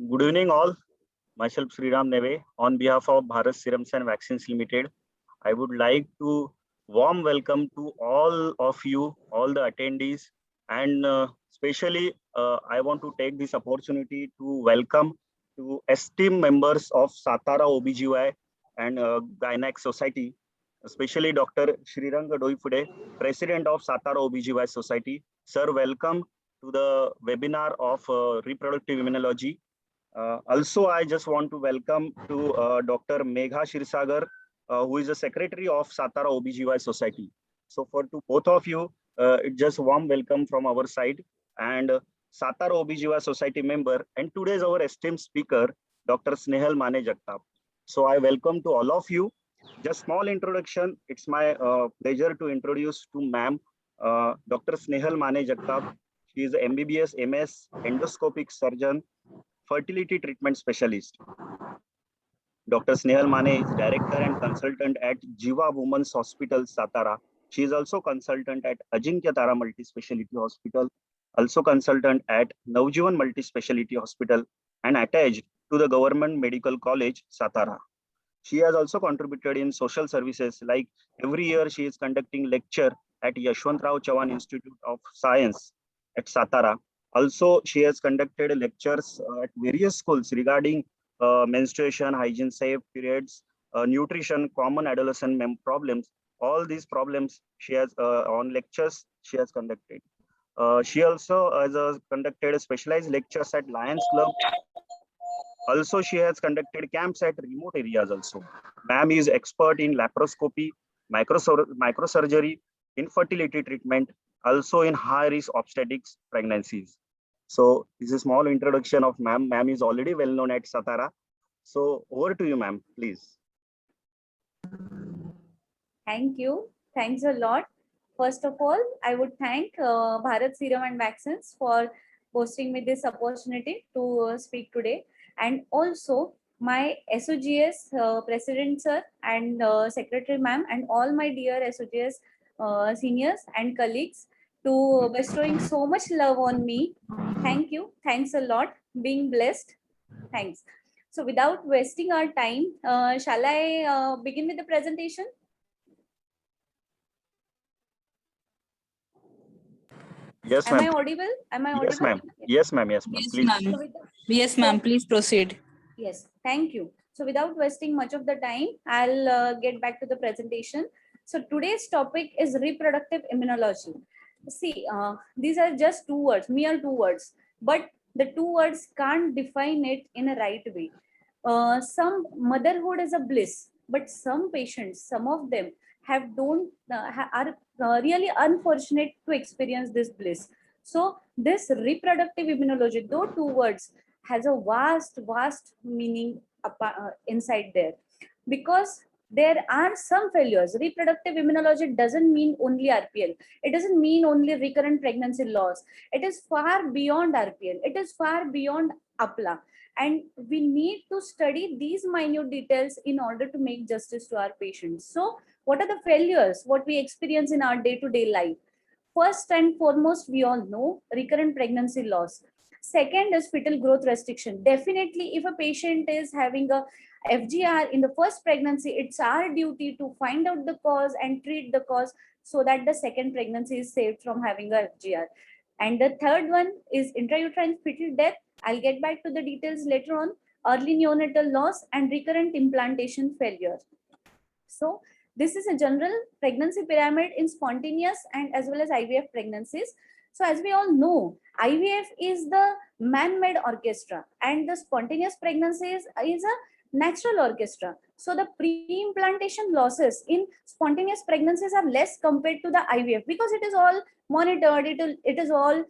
Good evening, all. Myself Sriram Neve. On behalf of Bharat Serums and Vaccines Limited, I would like to warm welcome to all of you, all the attendees, and especially I want to take this opportunity to welcome to esteemed members of Satara OBGY and Gynac Society, especially Dr. Srirang Doifude, President of Satara OBGY Society. Sir, welcome to the webinar of reproductive immunology. Also, I just want to welcome to Dr. Megha Shirsagar, who is the Secretary of Satara OBGY Society. So for to both of you, it's just warm welcome from our side. And Satara OBGY Society member, and today's our esteemed speaker, Dr. Snehal Mane Jagtap. So I welcome to all of you. Just small introduction. It's my pleasure to introduce to ma'am, Dr. Snehal Mane Jagtap. She is MBBS MS endoscopic surgeon, fertility treatment specialist. Dr. Snehal Mane is director and consultant at Jiva Women's Hospital, Satara. She is also consultant at Ajinkya Tara Multi-Speciality Hospital, also consultant at Navjivan Multi-Speciality Hospital, and attached to the Government Medical College, Satara. She has also contributed in social services, like every year she is conducting lecture at Yashwantrao Chavan Institute of Science at Satara. Also, she has conducted lectures at various schools regarding menstruation, hygiene, safe periods, nutrition, common adolescent problems. All these problems she has on lectures she has conducted. She also has conducted specialized lectures at Lions Club. Also, she has conducted camps at remote areas also. Ma'am is expert in laparoscopy, microsurgery, infertility treatment, also in high-risk obstetrics pregnancies. So this is a small introduction of ma'am. Ma'am is already well known at Satara. So over to you, ma'am, please. Thank you. Thanks a lot. First of all, I would thank Bharat Serum and Vaccines for hosting me this opportunity to speak today. And also my SOGS President Sir and Secretary Ma'am and all my dear SOGS seniors and colleagues to bestowing so much love on me. Thank you. Thanks a lot. Being blessed. Thanks. So without wasting our time, shall I begin with the presentation? Yes, am I audible? Am I audible? Yes, ma'am. Yes, ma'am. Yes, ma'am. Please. Yes, ma'am. Please proceed. Yes, thank you. So without wasting much of the time, I'll get back to the presentation. So today's topic is reproductive immunology. See, these are just two words, mere two words, but the two words can't define it in a right way. Some motherhood is a bliss, but some patients, some of them have don't are really unfortunate to experience this bliss. So this reproductive immunology, though two words, has a vast meaning inside there, because there are some failures. Reproductive immunology doesn't mean only RPL. It doesn't mean only recurrent pregnancy loss. It is far beyond RPL. It is far beyond APLA. And we need to study these minute details in order to make justice to our patients. So what are the failures, what we experience in our day-to-day life? First and foremost, we all know recurrent pregnancy loss. Second is fetal growth restriction. Definitely, if a patient is having a FGR in the first pregnancy, it's our duty to find out the cause and treat the cause so that the second pregnancy is saved from having a FGR. And the third one is intrauterine fetal death. I'll get back to the details later on. Early neonatal loss and recurrent implantation failure. So this is a general pregnancy pyramid in spontaneous and as well as IVF pregnancies. So as we all know, IVF is the man-made orchestra and the spontaneous pregnancies is a natural orchestra. So the pre-implantation losses in spontaneous pregnancies are less compared to the IVF because it is all monitored, it is all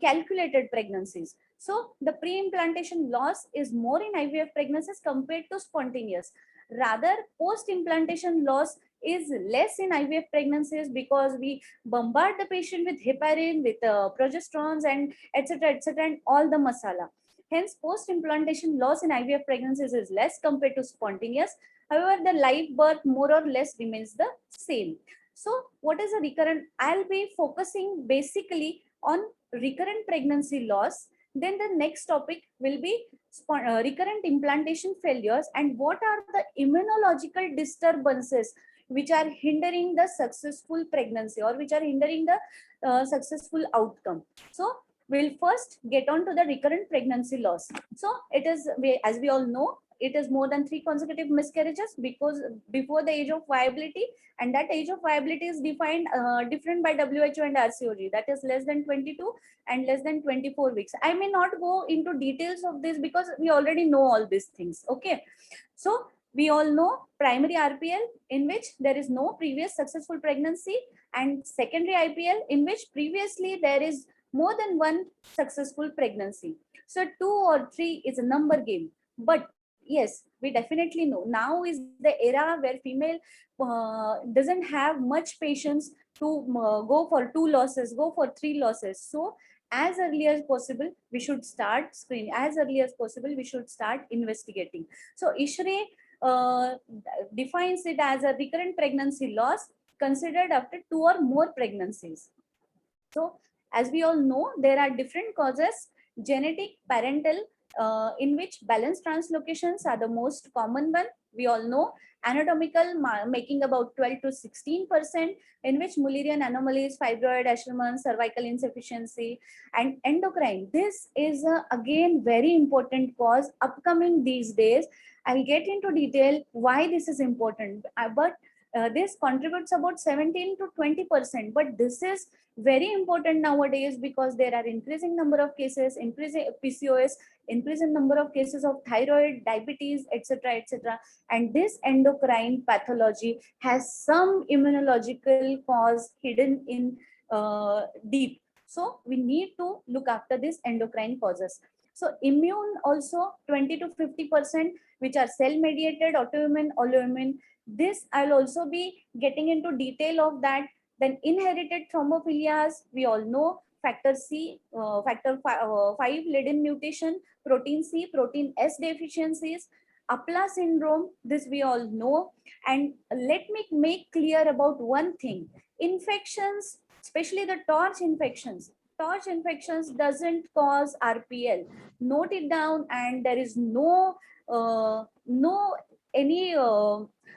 calculated pregnancies. So the pre-implantation loss is more in IVF pregnancies compared to spontaneous. Rather, post-implantation loss is less in IVF pregnancies because we bombard the patient with heparin, with progesterones and etc. and all the masala. Hence, post-implantation loss in IVF pregnancies is less compared to spontaneous. However, the live birth more or less remains the same. So what is a recurrent? I'll be focusing basically on recurrent pregnancy loss Then the next topic will be recurrent implantation failures and what are the immunological disturbances which are hindering the successful pregnancy or which are hindering the successful outcome. So we'll first get on to the recurrent pregnancy loss. So it is, as we all know, it is more than 3 consecutive miscarriages because before the age of viability, and that age of viability is defined different by WHO and RCOG, that is less than 22 and less than 24 weeks. I may not go into details of this because we already know all these things. Okay, so we all know primary RPL in which there is no previous successful pregnancy, and secondary IPL in which previously there is more than one successful pregnancy. So 2 or 3 is a number game. But yes, we definitely know now is the era where female doesn't have much patience to go for 2 losses, go for 3 losses. So as early as possible, we should start screening. As early as possible, we should start investigating. So ISHRE defines it as a recurrent pregnancy loss considered after 2 or more pregnancies. So as we all know, there are different causes, genetic, parental, in which balance translocations are the most common one. We all know anatomical making about 12 to 16%, in which Mullerian anomalies, fibroid, Asherman, cervical insufficiency, and endocrine. This is again very important cause upcoming these days. I'll get into detail why this is important, but this contributes about 17 to 20%. But this is very important nowadays because there are increasing number of cases, increasing PCOS, increasing number of cases of thyroid, diabetes, etc., etc. And this endocrine pathology has some immunological cause hidden in deep. So we need to look after these endocrine causes. So immune also 20 to 50%, which are cell-mediated, autoimmune, autoimmune. This I'll also be getting into detail of that. Then inherited thrombophilias, we all know factor C, factor 5 Leiden mutation, protein C, protein S deficiencies, APLA syndrome, this we all know. And let me make clear about one thing. Infections, especially the torch infections doesn't cause RPL. Note it down, and there is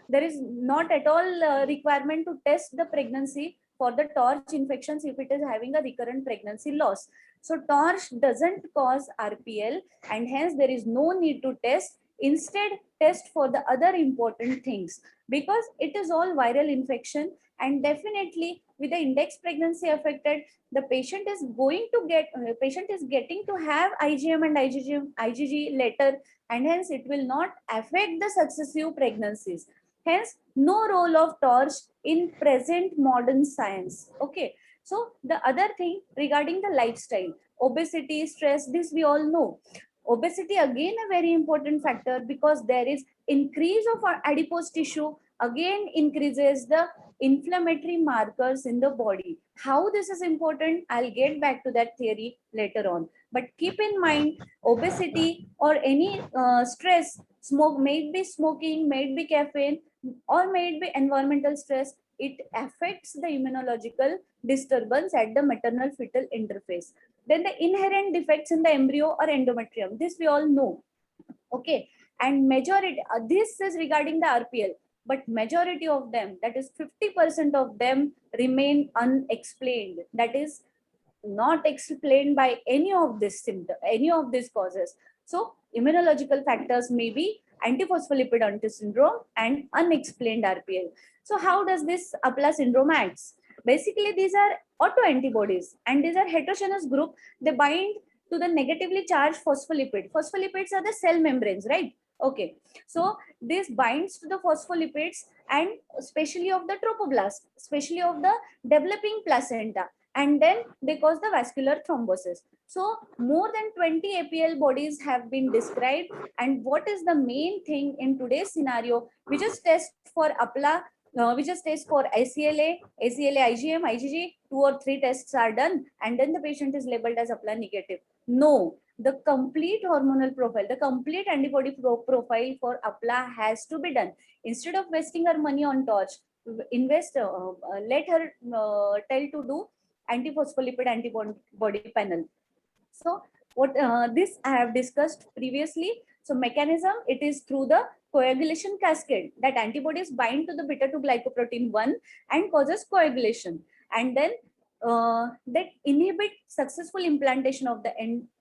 there is not at all requirement to test the pregnancy for the torch infections if it is having a recurrent pregnancy loss. So torch doesn't cause RPL, and hence there is no need to test. Instead, test for the other important things because it is all viral infection, and definitely with the index pregnancy affected, the patient is getting to have IgM and IgG later, and hence it will not affect the successive pregnancies. Hence, no role of torch in present modern science. Okay. So the other thing regarding the lifestyle, obesity, stress, this we all know. Obesity again a very important factor because there is increase of our adipose tissue, again increases the inflammatory markers in the body. How this is important, I'll get back to that theory later on. But keep in mind, obesity or any stress, smoke, may it be smoking, may it be caffeine, or may it be environmental stress, it affects the immunological disturbance at the maternal fetal interface. Then the inherent defects in the embryo or endometrium, this we all know. Okay, and majority, this is regarding the RPL, but majority of them, that is 50% of them, remain unexplained. That is not explained by any of this symptom, any of these causes. So immunological factors may be antiphospholipid anti-syndrome and unexplained RPL. So how does this APLA syndrome acts? Basically, these are autoantibodies, and these are heterogeneous group. They bind to the negatively charged phospholipid. Phospholipids are the cell membranes, right? Okay. So this binds to the phospholipids, and especially of the trophoblast, especially of the developing placenta, and then they cause the vascular thrombosis. So more than 20 APL bodies have been described. And what is the main thing in today's scenario? We just test for APLA, we just test for ACLA, IgM, IgG, 2 or 3 tests are done, and then the patient is labeled as APLA negative. No, the complete hormonal profile, the complete antibody profile for APLA has to be done. Instead of wasting her money on torch, invest, let her tell to do antiphospholipid antibody panel. So What this I have discussed previously. So mechanism, it is through the coagulation cascade that antibodies bind to the beta 2 glycoprotein 1 and causes coagulation, and then that inhibit successful implantation of the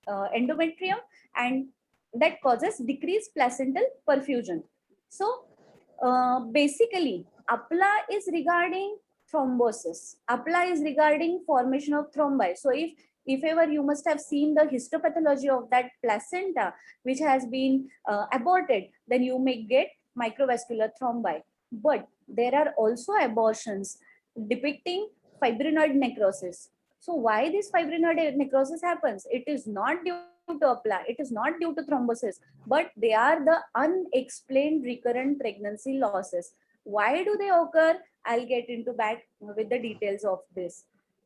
endometrium, and that causes decreased placental perfusion. So basically APLA is regarding thrombosis. APLA is regarding formation of thrombi. So if ever you must have seen the histopathology of that placenta which has been aborted, then you may get microvascular thrombi. But there are also abortions depicting fibrinoid necrosis. So why this fibrinoid necrosis happens? It is not due to APLA, it is not due to thrombosis, but they are the unexplained recurrent pregnancy losses. Why do they occur? I'll get into back with the details of this.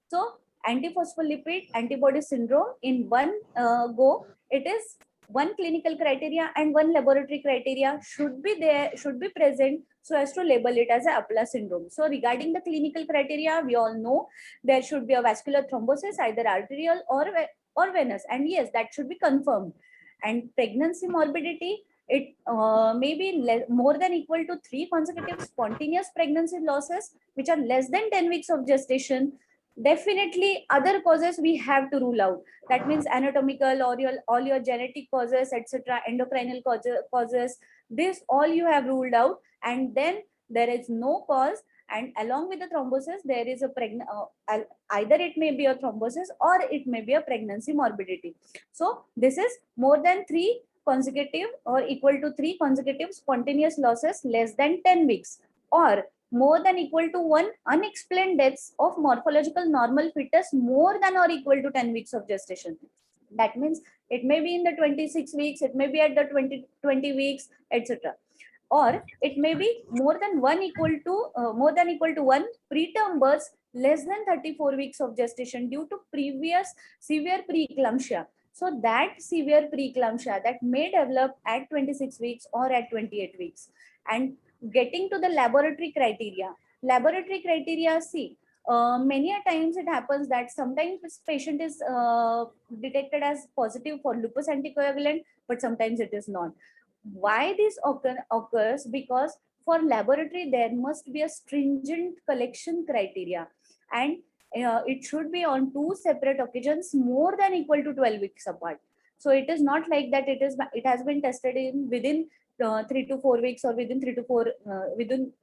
So antiphospholipid antibody syndrome, in one go, it is one clinical criteria and one laboratory criteria should be there, should be present, so as to label it as a APLA syndrome. So regarding the clinical criteria, we all know there should be a vascular thrombosis, either arterial or venous, and yes, that should be confirmed. And pregnancy morbidity, it may be more than equal to 3 consecutive spontaneous pregnancy losses which are less than 10 weeks of gestation. Definitely other causes we have to rule out. That means anatomical or all your genetic causes, etc., endocrinal causes, this all you have ruled out, and then there is no cause, and along with the thrombosis there is a either it may be a thrombosis or it may be a pregnancy morbidity. So this is more than 3 consecutive or equal to 3 consecutive spontaneous losses less than 10 weeks, or more than equal to 1 unexplained deaths of morphological normal fetus more than or equal to 10 weeks of gestation. That means it may be in the 26 weeks, it may be at the 20 weeks, etc. Or it may be more than 1 preterm births less than 34 weeks of gestation due to previous severe preeclampsia. So that severe preeclampsia that may develop at 26 weeks or at 28 weeks. And getting to the laboratory criteria, see, many a times it happens that sometimes this patient is detected as positive for lupus anticoagulant, but sometimes it is not. Why this occurs? Because for laboratory there must be a stringent collection criteria, and it should be on 2 separate occasions more than equal to 12 weeks apart. So it is not like that it has been tested in within 3 to 4 weeks or within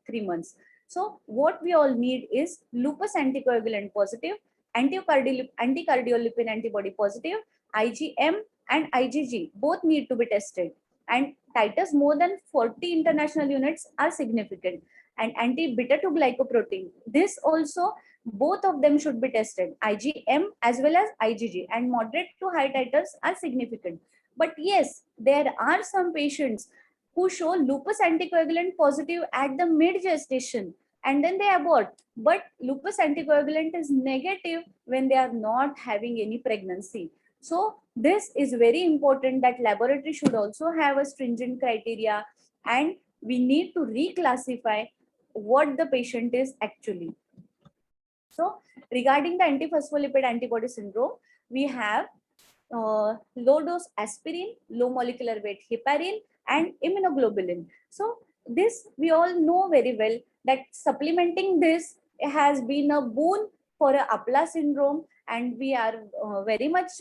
3 months. So what we all need is lupus anticoagulant positive, anticardiolipin antibody positive, IgM and IgG both need to be tested, and titers more than 40 international units are significant, and anti-beta 2 glycoprotein, this also both of them should be tested, IgM as well as IgG, and moderate to high titers are significant. But yes, there are some patients who show lupus anticoagulant positive at the mid gestation and then they abort, but lupus anticoagulant is negative when they are not having any pregnancy. So this is very important that laboratory should also have a stringent criteria, and we need to reclassify what the patient is actually. So regarding the antiphospholipid antibody syndrome, we have low dose aspirin, low molecular weight heparin, and immunoglobulin. So this we all know very well that supplementing this has been a boon for a APLA syndrome, and we are very much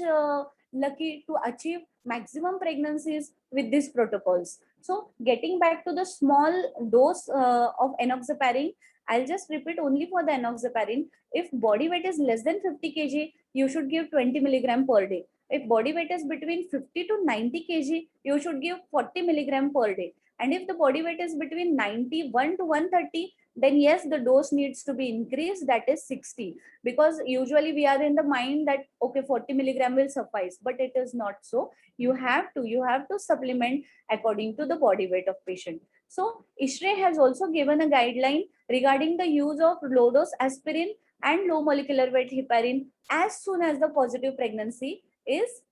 lucky to achieve maximum pregnancies with these protocols. So getting back to the small dose of enoxaparin, I'll just repeat only for the enoxaparin. If body weight is less than 50 kg, you should give 20 milligram per day. If body weight is between 50 to 90 kg, you should give 40 milligram per day. And if the body weight is between 91 to 130, then yes, the dose needs to be increased, that is 60. Because usually we are in the mind that, okay, 40 milligram will suffice, but it is not so. You have to supplement according to the body weight of patient. So ISHRE has also given a guideline regarding the use of low dose aspirin and low molecular weight heparin as soon as the positive pregnancy is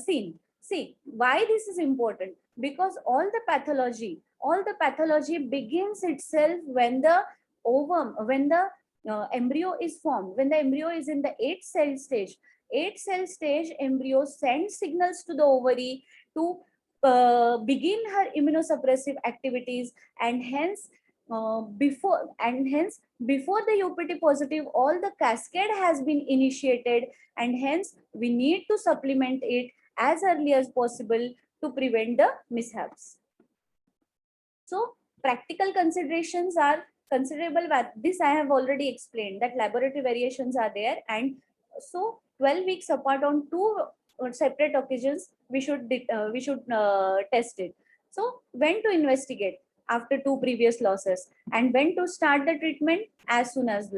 seen. See, why this is important? Because all the pathology begins itself when the ovum, when the embryo is formed, when the embryo is in the 8 cell stage. 8 cell stage embryo sends signals to the ovary to begin her immunosuppressive activities, and hence before the UPT positive, all the cascade has been initiated, and hence we need to supplement it as early as possible to prevent the mishaps. So practical considerations are considerable. This I have already explained, that laboratory variations are there, and so 12 weeks apart on two separate occasions we should test it. So when to investigate? After two previous losses, and when to start the treatment? As soon as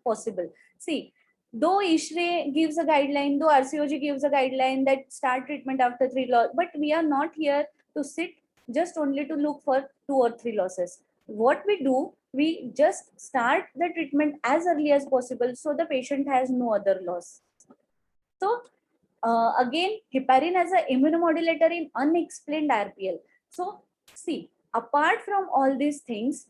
possible. See, though ISHRE gives a guideline, though RCOG gives a guideline that start treatment after 3 loss, but we are not here to sit just only to look for 2 or 3 losses. What we do, we just start the treatment as early as possible so the patient has no other loss. So again, heparin as an immunomodulator in unexplained RPL. So see, apart from all these things,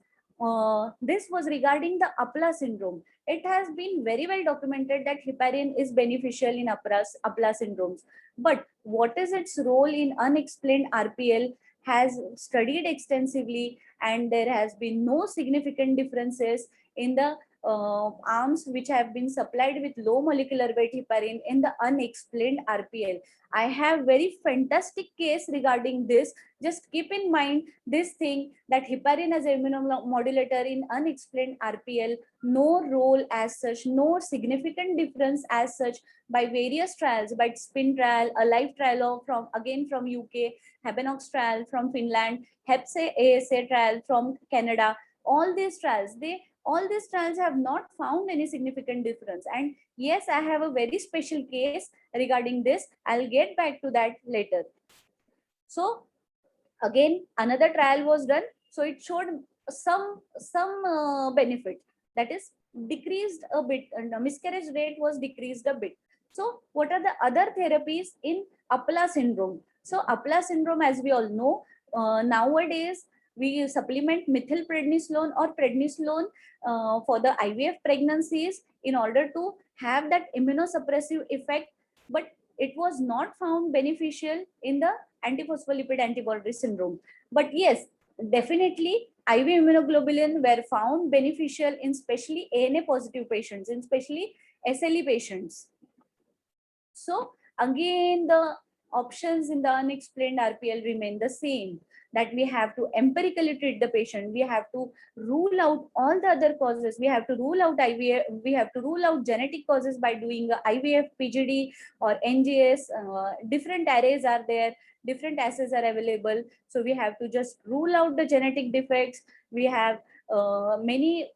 this was regarding the APLA syndrome. It has been very well documented that heparin is beneficial in APLA syndromes. But what is its role in unexplained RPL has studied extensively, and there has been no significant differences in the arms which have been supplied with low molecular weight heparin in the unexplained RPL. I have very fantastic case regarding this. Just keep in mind this thing, that heparin as an immunomodulator in unexplained RPL, no role as such, no significant difference as such by various trials, by SPIN trial, a live trial from UK, Habenox trial from Finland, HEPSA-ASA trial from Canada. All these trials have not found any significant difference. And yes, I have a very special case regarding this. I'll get back to that later. So again, another trial was done. So it showed some benefit, that is decreased a bit, and the miscarriage rate was decreased a bit. So what are the other therapies in APLA syndrome? So APLA syndrome, as we all know, nowadays we supplement methylprednisolone or prednisolone for the IVF pregnancies in order to have that immunosuppressive effect, but it was not found beneficial in the antiphospholipid antibody syndrome. But yes, definitely IV immunoglobulin were found beneficial in especially ANA positive patients, in especially SLE patients. So again, the options in the unexplained RPL remain the same, that we have to empirically treat the patient. We have to rule out all the other causes. We have to rule out IVF. We have to rule out genetic causes by doing IVF, PGD or NGS. Different arrays are there. Different assays are available. So we have to just rule out the genetic defects. We have many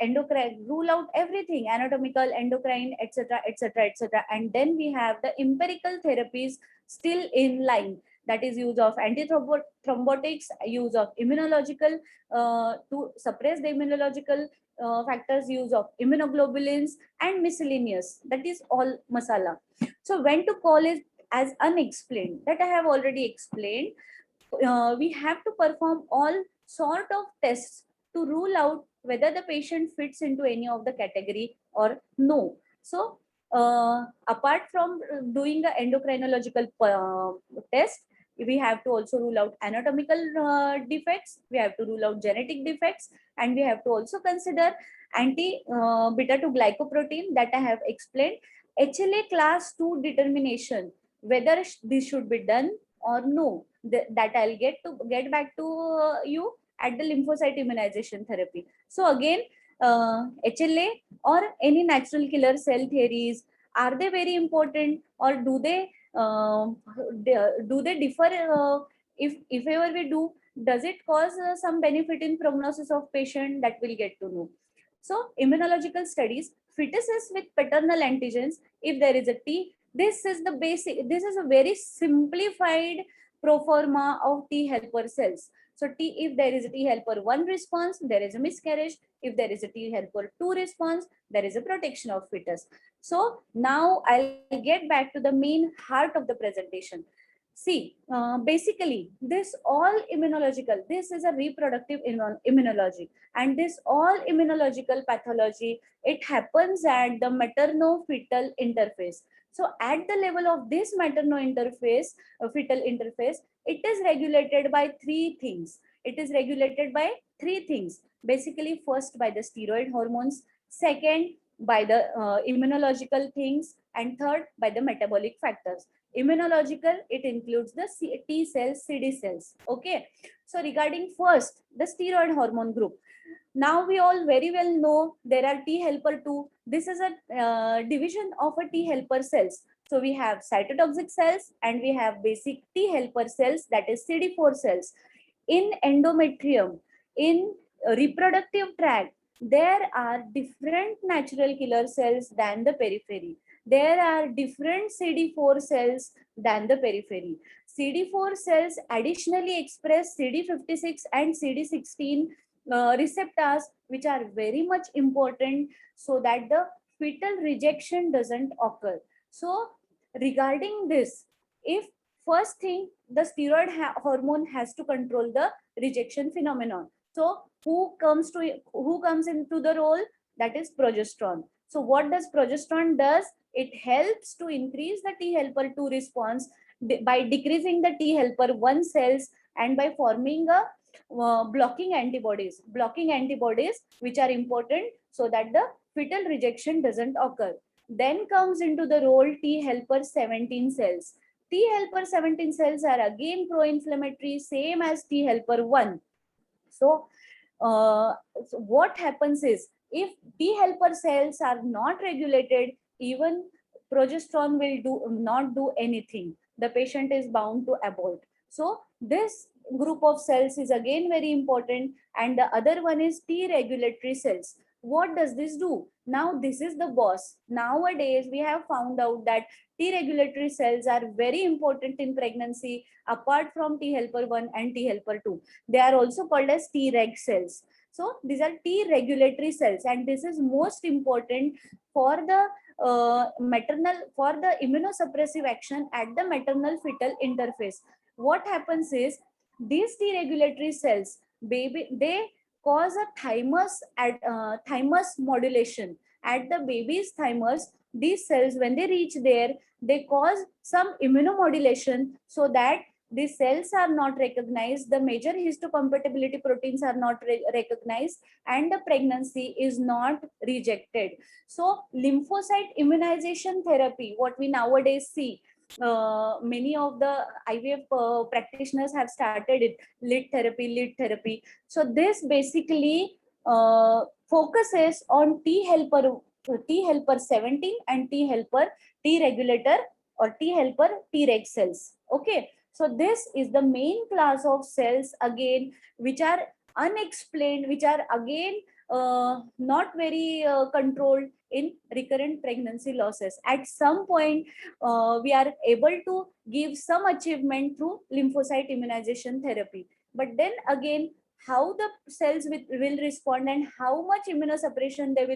endocrine, rule out everything, anatomical, endocrine, etc., etc., etc. And then we have the empirical therapies still in line, that is use of antithrombotics, use of immunological to suppress the immunological factors, use of immunoglobulins, and miscellaneous, that is all masala. So when to call it as unexplained, that I have already explained. We have to perform all sort of tests to rule out whether the patient fits into any of the category or no. So apart from doing the endocrinological test, we have to also rule out anatomical defects, we have to rule out genetic defects, and we have to also consider anti-beta 2 glycoprotein that I have explained. HLA class 2 determination, whether this should be done or no, that I'll get back to you at the lymphocyte immunization therapy. So again, HLA or any natural killer cell theories, are they very important, or do they differ? If ever we do, does it cause some benefit in prognosis of patient? That we'll get to know. So immunological studies, fetuses with paternal antigens, if there is a T, this is the basic, this is a very simplified pro forma of T helper cells. So if there is a T helper 1 response, there is a miscarriage. If there is a T helper 2 response, there is a protection of fetus. So now I'll get back to the main heart of the presentation. See, basically, this all immunological, this is a reproductive immunology, and this all immunological pathology, it happens at the materno-fetal interface. So at the level of this fetal interface, it is regulated by three things. It is regulated by three things. Basically, first by the steroid hormones, second by the immunological things, and third by the metabolic factors. Immunological, it includes the T cells, CD cells. Okay. So regarding first, the steroid hormone group. Now we all very well know there are T helper 2. This is a division of a T helper cells. So we have cytotoxic cells and we have basic T helper cells, that is CD4 cells. In endometrium, in reproductive tract, there are different natural killer cells than the periphery. There are different CD4 cells than the periphery. CD4 cells additionally express CD56 and CD16 receptors, which are very much important so that the fetal rejection doesn't occur. So regarding this, if first thing, the steroid hormone has to control the rejection phenomenon. So who comes into the role? That is progesterone. So what does progesterone does? It helps to increase the T helper 2 response by decreasing the T helper 1 cells and by forming a blocking antibodies which are important so that the fetal rejection doesn't occur. Then comes into the role T helper 17 cells. T helper 17 cells are again pro-inflammatory, same as T helper 1. So what happens is, if T helper cells are not regulated, even progesterone will not do anything. The patient is bound to abort. So this group of cells is again very important, and the other one is T regulatory cells. What does this do? Now this is the boss. Nowadays we have found out that T regulatory cells are very important in pregnancy, apart from T helper 1 and T helper 2. They are also called as T reg cells. So these are T regulatory cells, and this is most important for the for the immunosuppressive action at the maternal fetal interface. What happens is, these T regulatory cells, they cause a thymus modulation at the baby's thymus. These cells, when they reach there, they cause some immunomodulation so that the cells are not recognized, the major histocompatibility proteins are not recognized, and the pregnancy is not rejected. So lymphocyte immunization therapy, what we nowadays see, many of the IVF practitioners have started it, lead therapy. So this basically focuses on T helper 17 and T helper T regulator or T helper T reg cells. Okay. So this is the main class of cells again, which are unexplained, which are again not very controlled in recurrent pregnancy losses. At some point, we are able to give some achievement through lymphocyte immunization therapy. But then again, how the cells will respond and how much immunosuppression they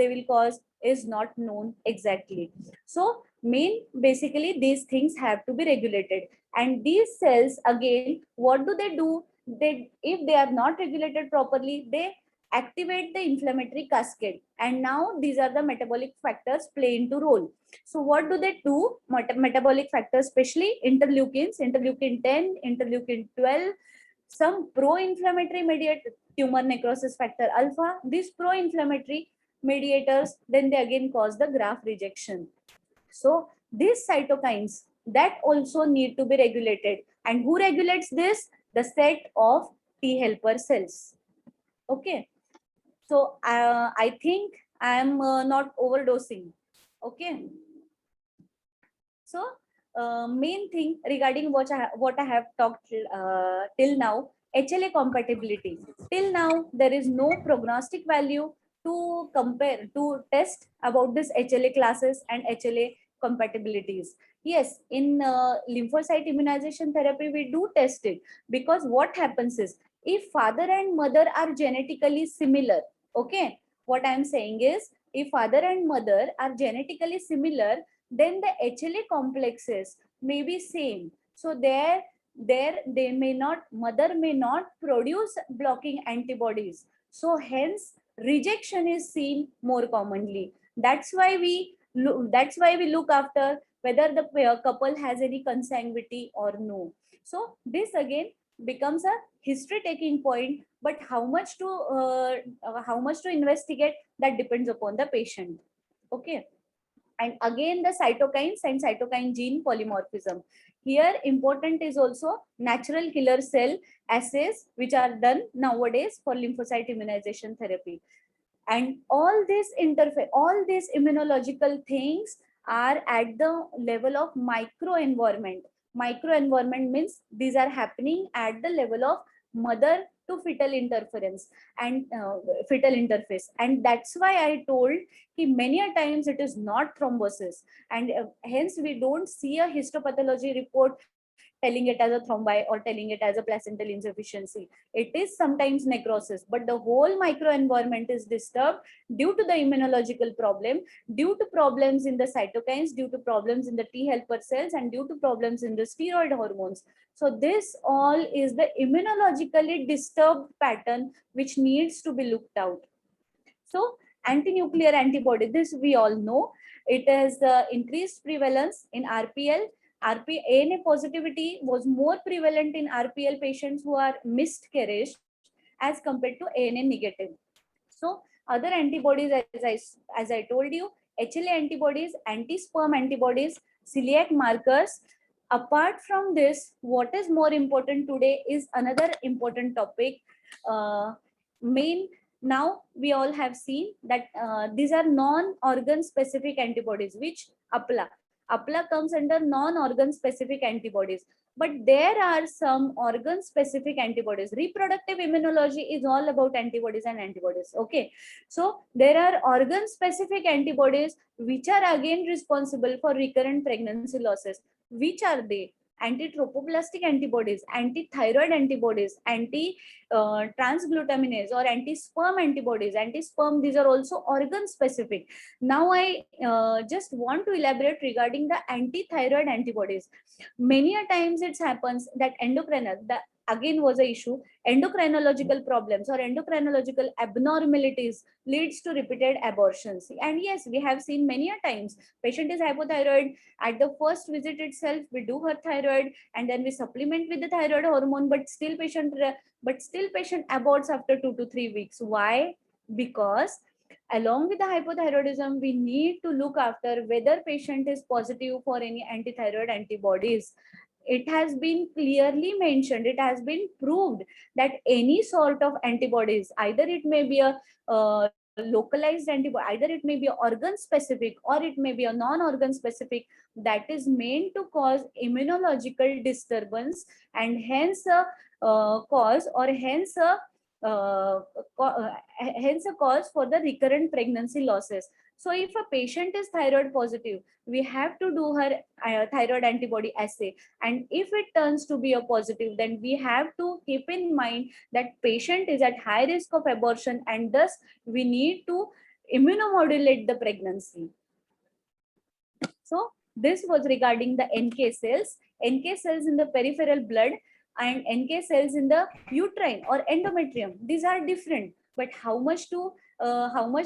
will cause is not known exactly. So basically these things have to be regulated, and these cells again, what do? If they are not regulated properly, they activate the inflammatory cascade, and now these are the metabolic factors play into role. So what do they do? Metabolic factors, especially interleukin 10, interleukin 12, some pro-inflammatory mediator, tumor necrosis factor alpha. These pro-inflammatory mediators, then they again cause the graft rejection. So these cytokines, that also need to be regulated. And who regulates this? The set of T helper cells. Okay. So I think I am not overdosing. Okay. So main thing regarding what I have talked till now, HLA compatibility. Till now, there is no prognostic value to test about this HLA classes and HLA compatibilities. Yes, in lymphocyte immunization therapy, we do test it, because what happens is, if father and mother are genetically similar, okay, what I am saying is, if father and mother are genetically similar, then the HLA complexes may be same. So there they may not, mother may not produce blocking antibodies. So hence rejection is seen more commonly. That's why we look after whether the couple has any consanguinity or no. So this again becomes a history taking point, but how much to investigate, that depends upon the patient. Okay. And again the cytokines and cytokine gene polymorphism. Here important is also natural killer cell assays which are done nowadays for lymphocyte immunization therapy. And all these immunological things are at the level of microenvironment means these are happening at the level of mother to fetal interference and fetal interface. And that's why I told many a times it is not thrombosis, and hence we don't see a histopathology report telling it as a thrombi or telling it as a placental insufficiency. It is sometimes necrosis, but the whole microenvironment is disturbed due to the immunological problem, due to problems in the cytokines, due to problems in the T helper cells, and due to problems in the steroid hormones. So this all is the immunologically disturbed pattern which needs to be looked out. So anti-nuclear antibody, this we all know, it has increased prevalence in RPL. ANA positivity was more prevalent in RPL patients who are miscarriage as compared to ANA negative. So other antibodies, as I told you, HLA antibodies, anti-sperm antibodies, celiac markers. Apart from this, what is more important today is another important topic. Now we all have seen that these are non-organ specific antibodies, which APLA comes under non-organ specific antibodies. But there are some organ specific antibodies. Reproductive immunology is all about antibodies and antibodies. Okay. So there are organ specific antibodies which are again responsible for recurrent pregnancy losses. Which are they? Anti-trophoblastic antibodies, anti-thyroid antibodies, anti-transglutaminase or anti-sperm antibodies. Anti-sperm, these are also organ specific. Now I just want to elaborate regarding the anti-thyroid antibodies. Many a times it happens that again was a issue, endocrinological problems or endocrinological abnormalities leads to repeated abortions. And yes, we have seen many a times patient is hypothyroid, at the first visit itself we do her thyroid and then we supplement with the thyroid hormone, but still patient aborts after 2 to 3 weeks. Why? Because along with the hypothyroidism, we need to look after whether patient is positive for any anti-thyroid antibodies. It has been clearly mentioned, it has been proved that any sort of antibodies, either it may be a localized antibody, either it may be organ specific or it may be a non-organ specific, that is meant to cause immunological disturbance and hence a cause for the recurrent pregnancy losses. So if a patient is thyroid positive, we have to do her thyroid antibody assay. And if it turns to be a positive, then we have to keep in mind that patient is at high risk of abortion and thus we need to immunomodulate the pregnancy. So this was regarding the NK cells in the peripheral blood and NK cells in the uterine or endometrium. These are different, but how much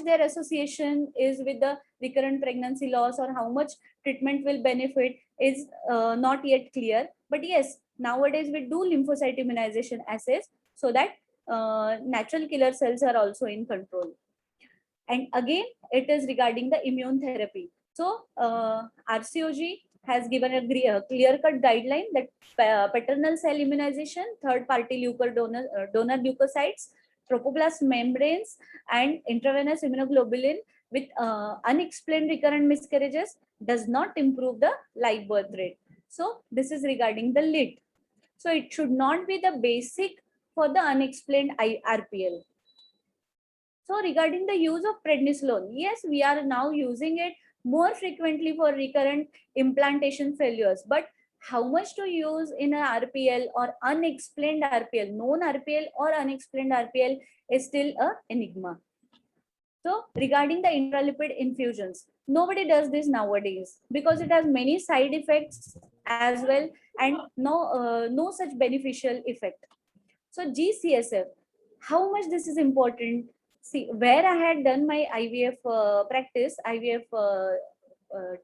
their association is with the recurrent pregnancy loss or how much treatment will benefit is not yet clear. But yes, nowadays we do lymphocyte immunization assays so that natural killer cells are also in control. And again, it is regarding the immune therapy. So RCOG has given a clear-cut guideline that paternal cell immunization, third-party donor leukocytes, trophoblast membranes, and intravenous immunoglobulin with unexplained recurrent miscarriages does not improve the live birth rate. So this is regarding the LIT. So it should not be the basic for the unexplained RPL. So regarding the use of prednisolone, yes, we are now using it more frequently for recurrent implantation failures, but how much to use in a RPL or unexplained RPL, known RPL or unexplained RPL is still an enigma. So regarding the intralipid infusions, nobody does this nowadays because it has many side effects as well, and no such beneficial effect. So GCSF, how much this is important? See, where I had done my IVF practice, IVF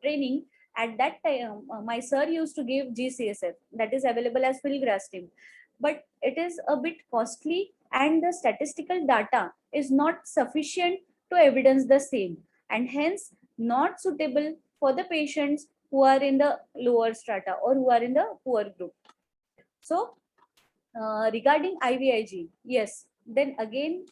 training, at that time, my sir used to give GCSF, that is available as filgrastim, but it is a bit costly, and the statistical data is not sufficient to evidence the same, and hence not suitable for the patients who are in the lower strata or who are in the poor group. So regarding IVIG, yes, then again,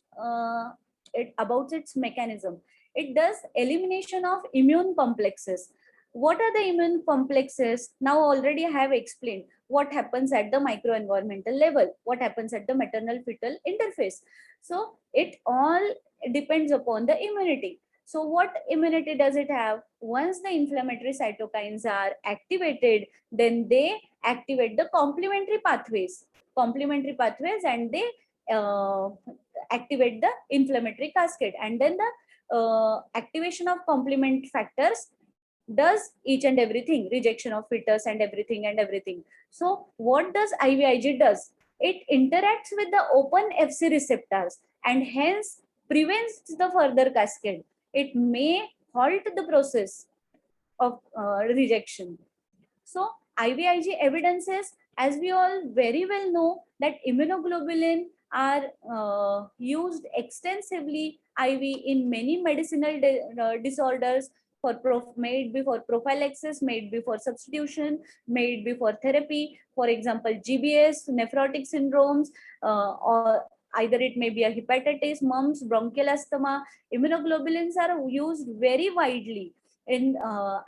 about its mechanism, it does elimination of immune complexes. What are the immune complexes? Now already I have explained what happens at the microenvironmental level, what happens at the maternal fetal interface. So it all depends upon the immunity. So what immunity does it have? Once the inflammatory cytokines are activated, then they activate the complementary pathways, and they uh, activate the inflammatory cascade, and then the activation of complement factors does each and everything, rejection of fetus and everything. So what does IVIG does? It interacts with the open FC receptors and hence prevents the further cascade. It may halt the process of rejection. So IVIG evidences, as we all very well know, that immunoglobulin are used extensively IV in many medicinal disorders, made before prophylaxis, made before substitution, made before therapy. For example, GBS, nephrotic syndromes, or either it may be a hepatitis, mumps, bronchial asthma. Immunoglobulins are used very widely in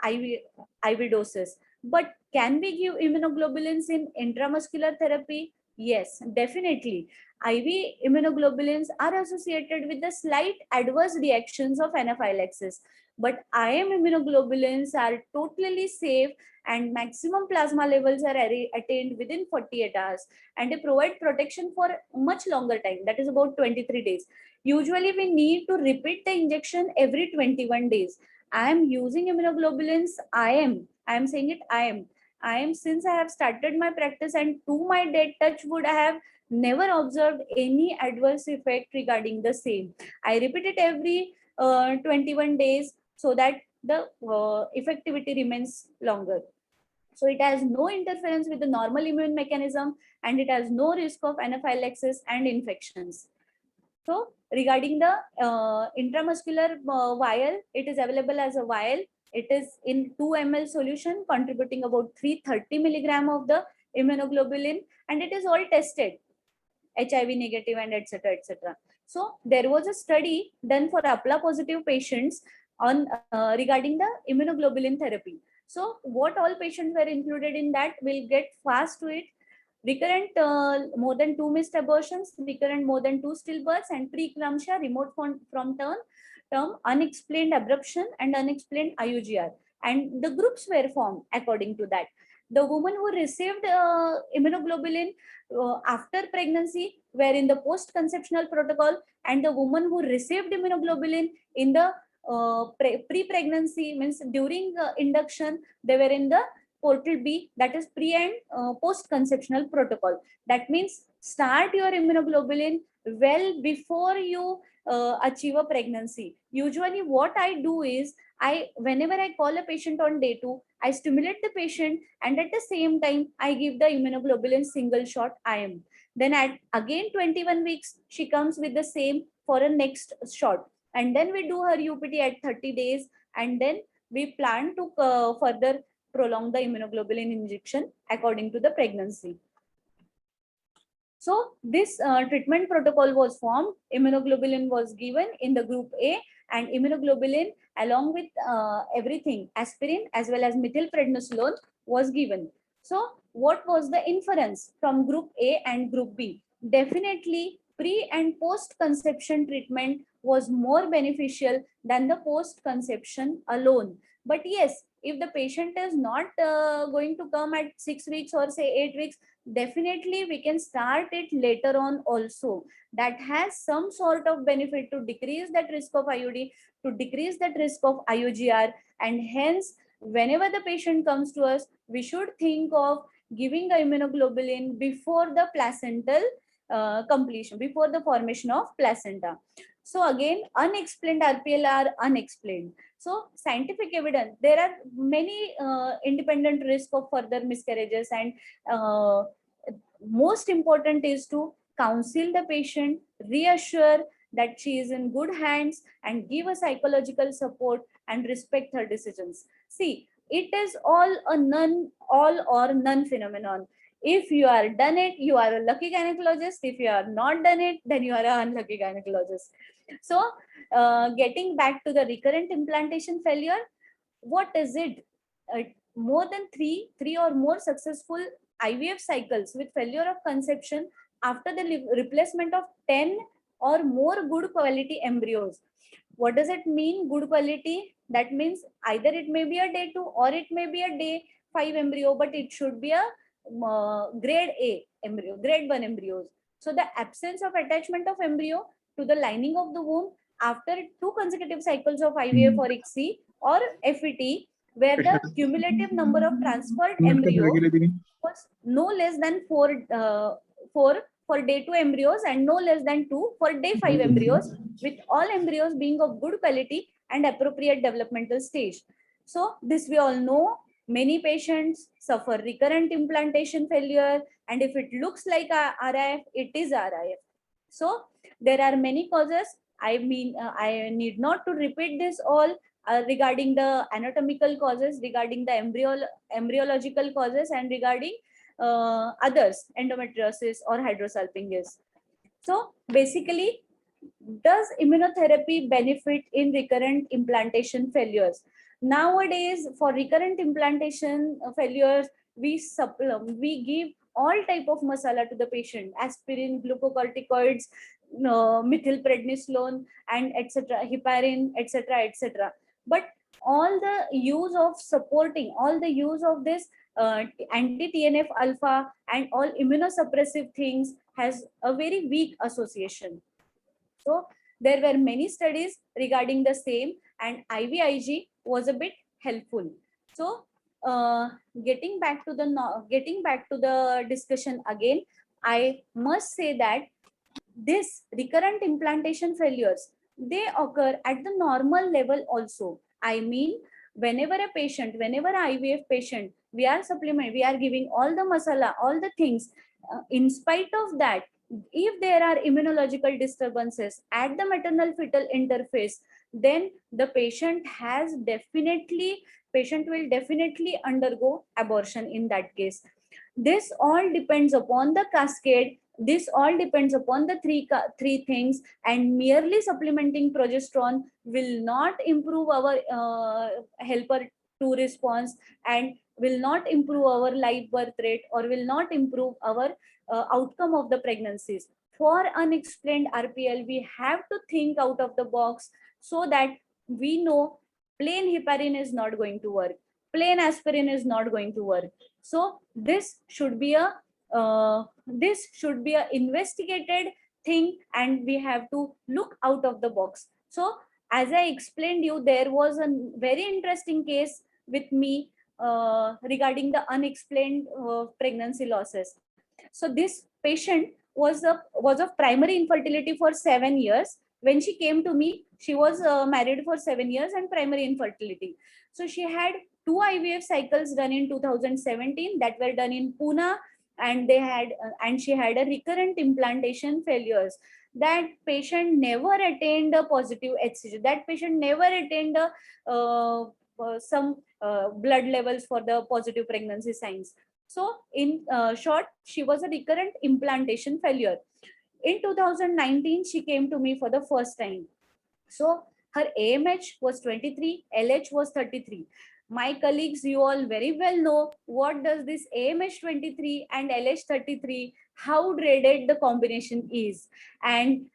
IV doses. But can we give immunoglobulins in intramuscular therapy? Yes, definitely. IV immunoglobulins are associated with the slight adverse reactions of anaphylaxis. But IM immunoglobulins are totally safe, and maximum plasma levels are attained within 48 hours, and they provide protection for much longer time, that is about 23 days. Usually we need to repeat the injection every 21 days. I am using immunoglobulins. I am saying it. I am since I have started my practice, and to my dead touch wood, I have never observed any adverse effect regarding the same. I repeat it every 21 days so that the effectivity remains longer. So it has no interference with the normal immune mechanism, and it has no risk of anaphylaxis and infections. So regarding the intramuscular vial, it is available as a vial. It is in 2 ml solution, contributing about 330 milligram of the immunoglobulin, and it is all tested, HIV negative and etc. etc. So there was a study done for APLA positive patients on regarding the immunoglobulin therapy. So what all patients were included in that, will get fast to it. Recurrent more than 2 missed abortions, recurrent more than 2 stillbirths, and preeclampsia, remote from term, unexplained abruption, and unexplained IUGR. And the groups were formed according to that. The woman who received immunoglobulin after pregnancy were in the post-conceptional protocol, and the woman who received immunoglobulin in the pre-pregnancy, means during induction, they were in the portal B, that is pre and post-conceptional protocol. That means start your immunoglobulin well before you achieve a pregnancy. Usually what I do is, whenever I call a patient on day 2, I stimulate the patient, and at the same time I give the immunoglobulin single shot IM. Then at again 21 weeks, she comes with the same for a next shot. And then we do her UPT at 30 days, and then we plan to further prolong the immunoglobulin injection according to the pregnancy. So this treatment protocol was formed. Immunoglobulin was given in the group A, and immunoglobulin along with everything, aspirin as well as methylprednisolone was given. So what was the inference from group A and group B? Definitely pre and post conception treatment was more beneficial than the post conception alone. But yes, if the patient is not going to come at 6 weeks or say 8 weeks, definitely we can start it later on also. That has some sort of benefit to decrease that risk of IUD, to decrease that risk of IUGR, and hence whenever the patient comes to us, we should think of giving the immunoglobulin before the placental completion, before the formation of placenta. So again, unexplained RPL are unexplained. So scientific evidence, there are many independent risk of further miscarriages, and most important is to counsel the patient, reassure that she is in good hands, and give a psychological support and respect her decisions. See, it is all or none phenomenon. If you are done it, you are a lucky gynecologist. If you are not done it, then you are an unlucky gynecologist. So getting back to the recurrent implantation failure, what is it? More than three or more successful IVF cycles with failure of conception after the replacement of 10 or more good quality embryos. What does it mean, good quality? That means either it may be a day 2 or it may be a day 5 embryo, but it should be a grade A embryo, grade 1 embryos. So the absence of attachment of embryo to the lining of the womb after 2 consecutive cycles of IVF or ICSI or FET, where the cumulative number of transferred embryo was no less than 4 for day 2 embryos and no less than 2 for day 5 embryos, with all embryos being of good quality and appropriate developmental stage. So this we all know. Many patients suffer recurrent implantation failure, and if it looks like a RIF, it is RIF. So there are many causes. I mean, I need not to repeat this all regarding the anatomical causes, regarding the embryological causes, and regarding others, endometriosis or hydrosalpingus. So basically, does immunotherapy benefit in recurrent implantation failures? Nowadays, for recurrent implantation failures, we give all type of masala to the patient: aspirin, glucocorticoids, methylprednisolone, and etc., heparin, etc., etc. But all the use of supporting, all the use of this anti-TNF alpha and all immunosuppressive things has a very weak association. So there were many studies regarding the same, and IVIG was a bit helpful. So getting back to the discussion again, I must say that this recurrent implantation failures, they occur at the normal level also. I mean, whenever IVF patient, we are giving all the masala, all the things. In spite of that, if there are immunological disturbances at the maternal fetal interface, then the patient will definitely undergo abortion in that case. This all depends upon the cascade. This all depends upon the three things, and merely supplementing progesterone will not improve our helper to response, and will not improve our live birth rate, or will not improve our outcome of the pregnancies. For unexplained RPL, we have to think out of the box, so that we know plain heparin is not going to work, plain aspirin is not going to work. So this should be a investigated thing, and we have to look out of the box. So as I explained you, there was a very interesting case with me regarding the unexplained pregnancy losses. So this patient was of primary infertility for 7 years. When she came to me, she was married for 7 years and primary infertility. So she had 2 IVF cycles done in 2017 that were done in Pune, and she had a recurrent implantation failures. That patient never attained a positive HCG. That patient never attained some blood levels for the positive pregnancy signs. So in short, she was a recurrent implantation failure. In 2019, she came to me for the first time. So her AMH was 23, LH was 33. My colleagues, you all very well know what does this AMH 23 and LH 33, how dreaded the combination is. And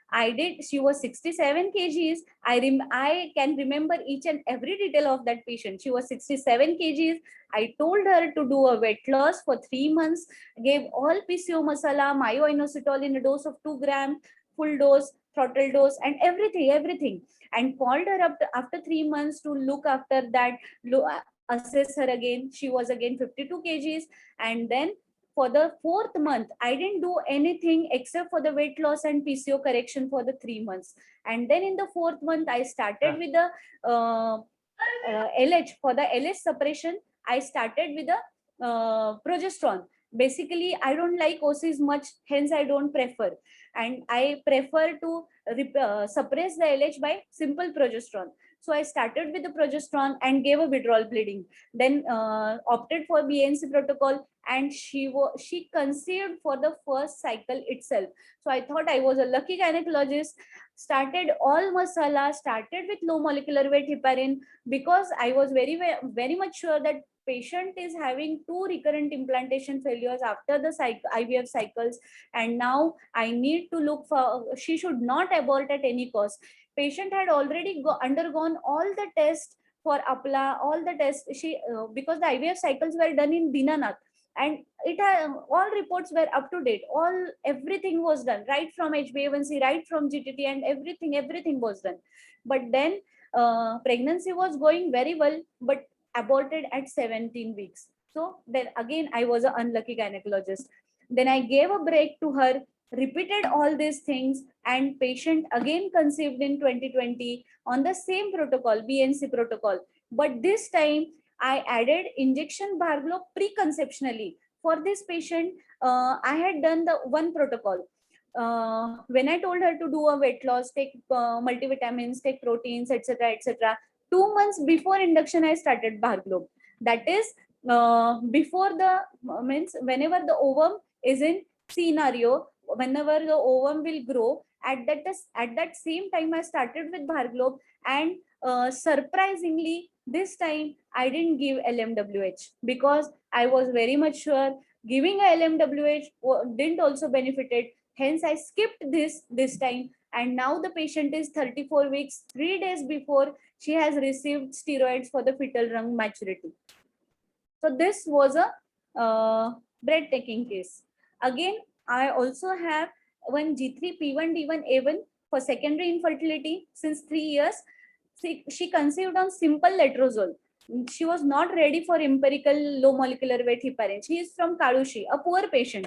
she was 67 kgs. I can remember each and every detail of that patient. She was 67 kgs. I told her to do a weight loss for 3 months, gave all PCO masala, myoinositol in a dose of 2 grams, full dose, throttle dose, and everything, and called her up after 3 months to look after that, assess her again. She was again 52 kgs. And then for the 4th month, I didn't do anything except for the weight loss and PCO correction for the 3 months. And then in the 4th month, I started with the LH. For the LH suppression, I started with the progesterone. Basically, I don't like OCs much, hence I don't prefer. And I prefer to suppress the LH by simple progesterone. So I started with the progesterone and gave a withdrawal bleeding. Then opted for BNC protocol, and she conceived for the first cycle itself. So I thought I was a lucky gynecologist. Started all masala, started with low molecular weight heparin, because I was very much sure that patient is having 2 recurrent implantation failures after the IVF cycles, and now I need to look for, she should not abort at any cost. Patient had already undergone all the tests for APLA, all the tests. She because the IVF cycles were done in Dinanath, and it all reports were up to date. Everything was done, right from HbA1c, right from GTT, and everything was done. But then pregnancy was going very well, but aborted at 17 weeks. So then again, I was an unlucky gynecologist. Then I gave a break to her, repeated all these things, and patient again conceived in 2020 on the same protocol, BNC protocol. But this time I added injection Bharglo preconceptionally. For this patient, I had done the one protocol. When I told her to do a weight loss, take multivitamins, take proteins, etc., etc., 2 months before induction, I started Bharglo. That is, before the means whenever the ovum is in scenario, whenever the ovum will grow, at that same time I started with Bharglo. And surprisingly, this time I didn't give LMWH, because I was very much sure giving a LMWH didn't also benefited. Hence I skipped this time, and now the patient is 34 weeks, 3 days before she has received steroids for the fetal lung maturity. So this was a breathtaking case. Again, I also have one G3P1D1A1 for secondary infertility since 3 years. She conceived on simple letrozole. She was not ready for empirical low molecular weight heparin. She is from Kalushi, a poor patient.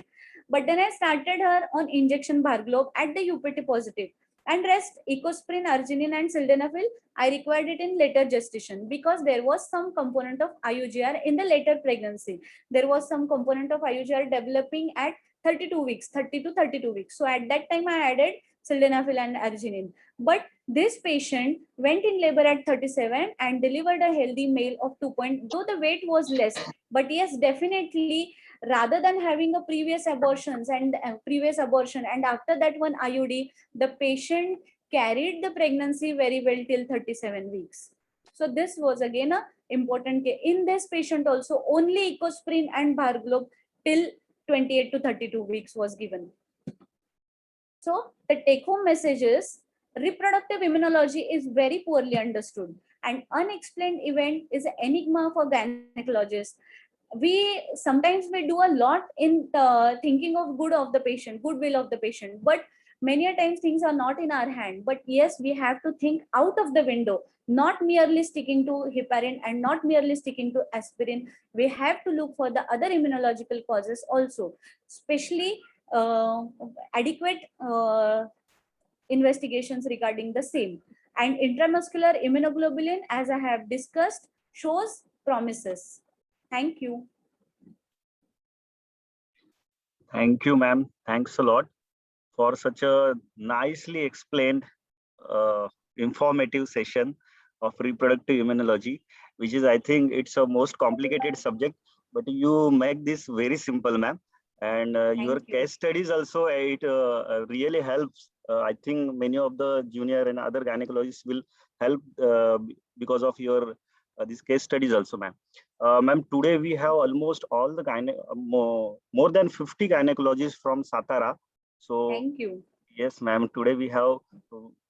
But then I started her on injection Bharglo at the UPT positive. And rest, ecosprin, arginine, and sildenafil, I required it in later gestation, because there was some component of IUGR in the later pregnancy. There was some component of IUGR developing at 32 weeks, 30 to 32 weeks. So at that time, I added sildenafil and arginine. But this patient went in labor at 37 and delivered a healthy male of 2 point, though the weight was less. But yes, definitely, rather than having a previous abortion and after that one IUD, the patient carried the pregnancy very well till 37 weeks. So this was again a important case. In this patient also, only ecosprin and Bharglo till 28 to 32 weeks was given. So the take-home message is, reproductive immunology is very poorly understood, and unexplained event is an enigma for gynecologists. We sometimes do a lot in thinking of goodwill of the patient, but many a times things are not in our hand. But yes, we have to think out of the window, not merely sticking to heparin and not merely sticking to aspirin. We have to look for the other immunological causes also, especially adequate investigations regarding the same. And intramuscular immunoglobulin, as I have discussed, shows promises. Thank you. Thank you, ma'am. Thanks a lot for such a nicely explained, informative session of reproductive immunology, which is, I think, it's a most complicated subject, but you make this very simple, ma'am. And your case studies also, it really helps. I think many of the junior and other gynecologists will help because of your these case studies also, ma'am. Ma'am, today we have almost all the more than 50 gynecologists from Satara. So thank you. Yes, ma'am. Today we have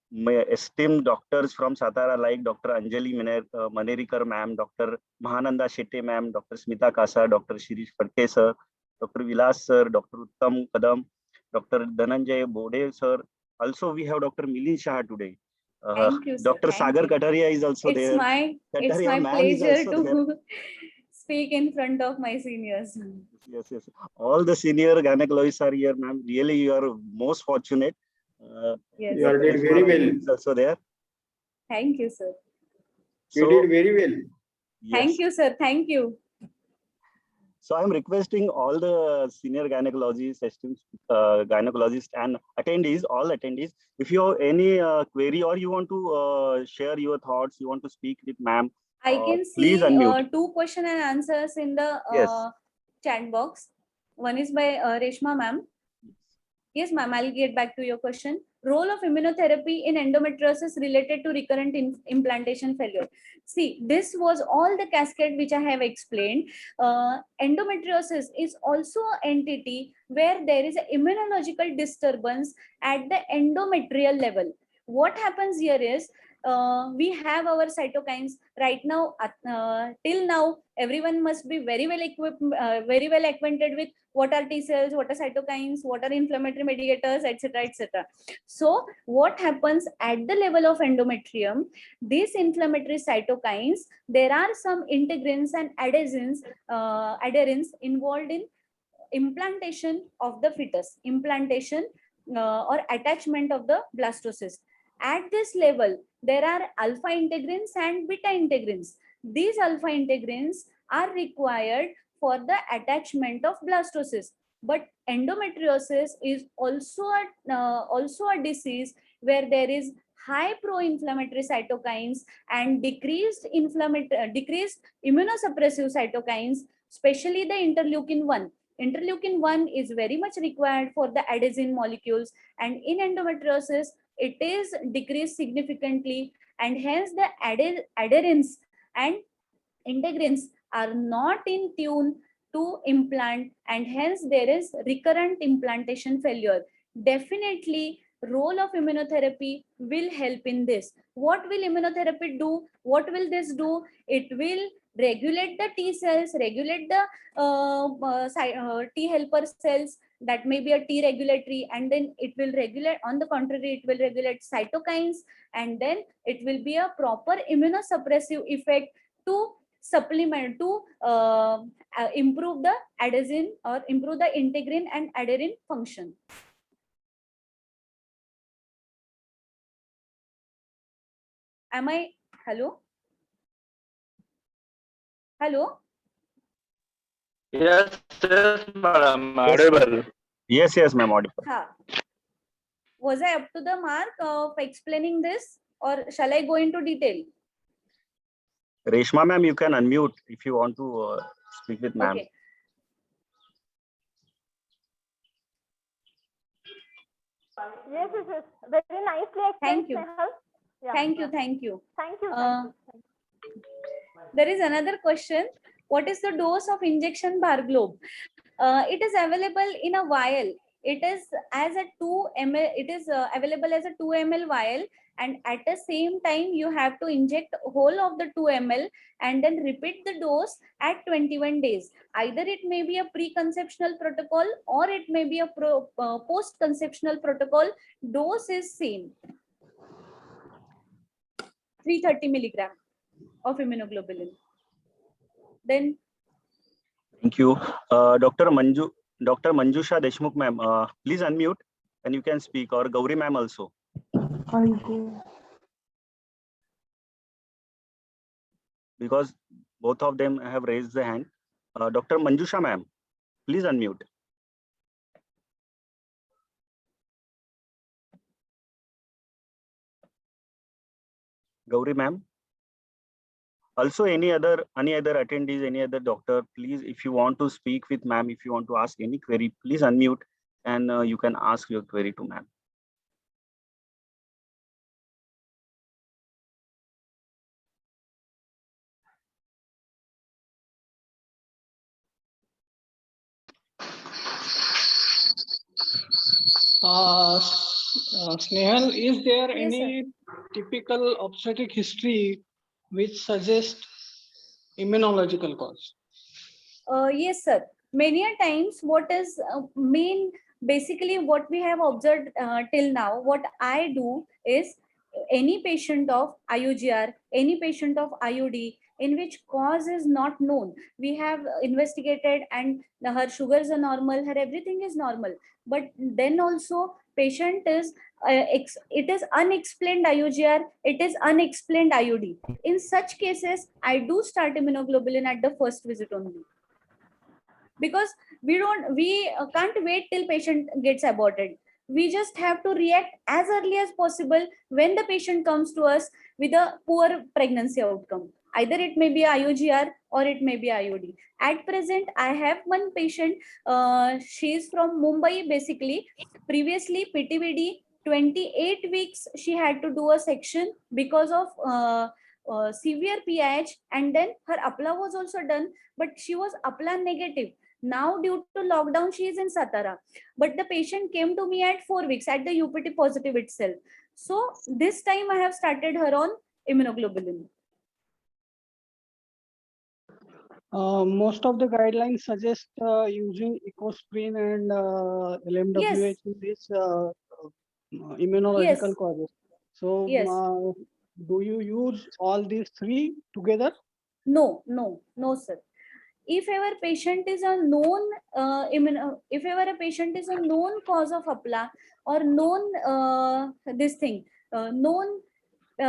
my esteemed doctors from Satara, like Dr. Anjali Manerikar, ma'am, Dr. Mahananda Shetty, ma'am, Dr. Smita Kasa, Dr. Shirish Fatte, sir, Dr. Vilas, sir, Dr. Uttam Kadam, Dr. Dhananjay Bode, sir. Also, we have Dr. Milin Shah today. Thank you, sir. Dr. Thank Sagar you. Kataria is also It's there. my Kataria ma'am is pleasure also there. to speak in front of my seniors. Yes, yes. All the senior gynecologists are here, ma'am. Really, you are most fortunate. Yes. You did very well. Is also there. Thank you, sir. You did very well. Yes. Thank you, sir. Thank you. So I'm requesting all the senior gynecologists, esteemed gynecologists and attendees, all attendees, if you have any query or you want to share your thoughts, you want to speak with ma'am, I can please see unmute. 2 question and answers in the Yes. chat box. One is by Reshma ma'am. Yes, ma'am, I'll get back to your question. Role of immunotherapy in endometriosis related to recurrent implantation failure. See, this was all the cascade which I have explained. Endometriosis is also an entity where there is an immunological disturbance at the endometrial level. What happens here is, we have our cytokines right now. Till now, everyone must be very well equipped, very well acquainted with what are T cells, what are cytokines, what are inflammatory mediators, etc., etc. So what happens at the level of endometrium? These inflammatory cytokines, there are some integrins and adherins involved in implantation of the fetus, implantation or attachment of the blastocyst. At this level, there are alpha integrins and beta integrins. These alpha integrins are required for the attachment of blastocyst. But endometriosis is also a disease where there is high pro-inflammatory cytokines and decreased immunosuppressive cytokines, especially the interleukin-1. Interleukin-1 is very much required for the adenosine molecules, and in endometriosis, it is decreased significantly, and hence the adherins and integrins are not in tune to implant, and hence there is recurrent implantation failure. Definitely, role of immunotherapy will help in this. What will immunotherapy do? What will this do? It will regulate the T cells, regulate the T helper cells, that may be a T regulatory, and then it will regulate, on the contrary, it will regulate cytokines, and then it will be a proper immunosuppressive effect to supplement, to improve the adenosine or improve the integrin and adherin function. Am I, hello? Hello? Yes, yes, madam. Audible. Yes, yes, ma'am, audible. Was I up to the mark of explaining this, or shall I go into detail? Reshma ma'am, you can unmute if you want to speak with ma'am. Okay. Yes, yes, yes. Very nicely explained. Thank you. Snehal. Yeah. Thank you. Thank you. Thank you. There is another question. What is the dose of injection Barglobe? It is available in a vial. It is as a 2 ml. It is available as a 2 ml vial, and at the same time you have to inject whole of the 2 ml and then repeat the dose at 21 days. Either it may be a preconceptional protocol or it may be a post-conceptional protocol. Dose is same. 330 milligram of immunoglobulin. Then Thank you. Dr. Manjusha Deshmukh ma'am, please unmute and you can speak, or Gauri ma'am also. Because both of them have raised the hand. Dr. Manjusha ma'am, please unmute. Gauri ma'am. Also, any other attendees, any other doctor, please, if you want to speak with ma'am, if you want to ask any query, please unmute and you can ask your query to ma'am. Snehal, is there Yes, any typical obstetric history which suggests immunological cause? yes, sir. Many a times, what is basically what we have observed till now, what I do is, any patient of IUGR, any patient of IUD, in which cause is not known. We have investigated and her sugars are normal, her everything is normal. But then also patient is, it is unexplained IUGR, it is unexplained IUD. In such cases, I do start immunoglobulin at the first visit only. Because we can't wait till patient gets aborted. We just have to react as early as possible when the patient comes to us with a poor pregnancy outcome. Either it may be IUGR or it may be IUD. At present, I have one patient. She is from Mumbai, basically. Previously, PTVD, 28 weeks she had to do a section because of severe PIH, and then her APLA was also done, but she was APLA negative. Now, due to lockdown, she is in Satara. But the patient came to me at 4 weeks at the UPT positive itself. So this time I have started her on immunoglobulin. Most of the guidelines suggest using Ecosprin and LMWH Yes. in this immunological Yes. causes. So, Yes. do you use all these three together? No, sir. If ever patient is a known if ever a patient is a known cause of APLA or known known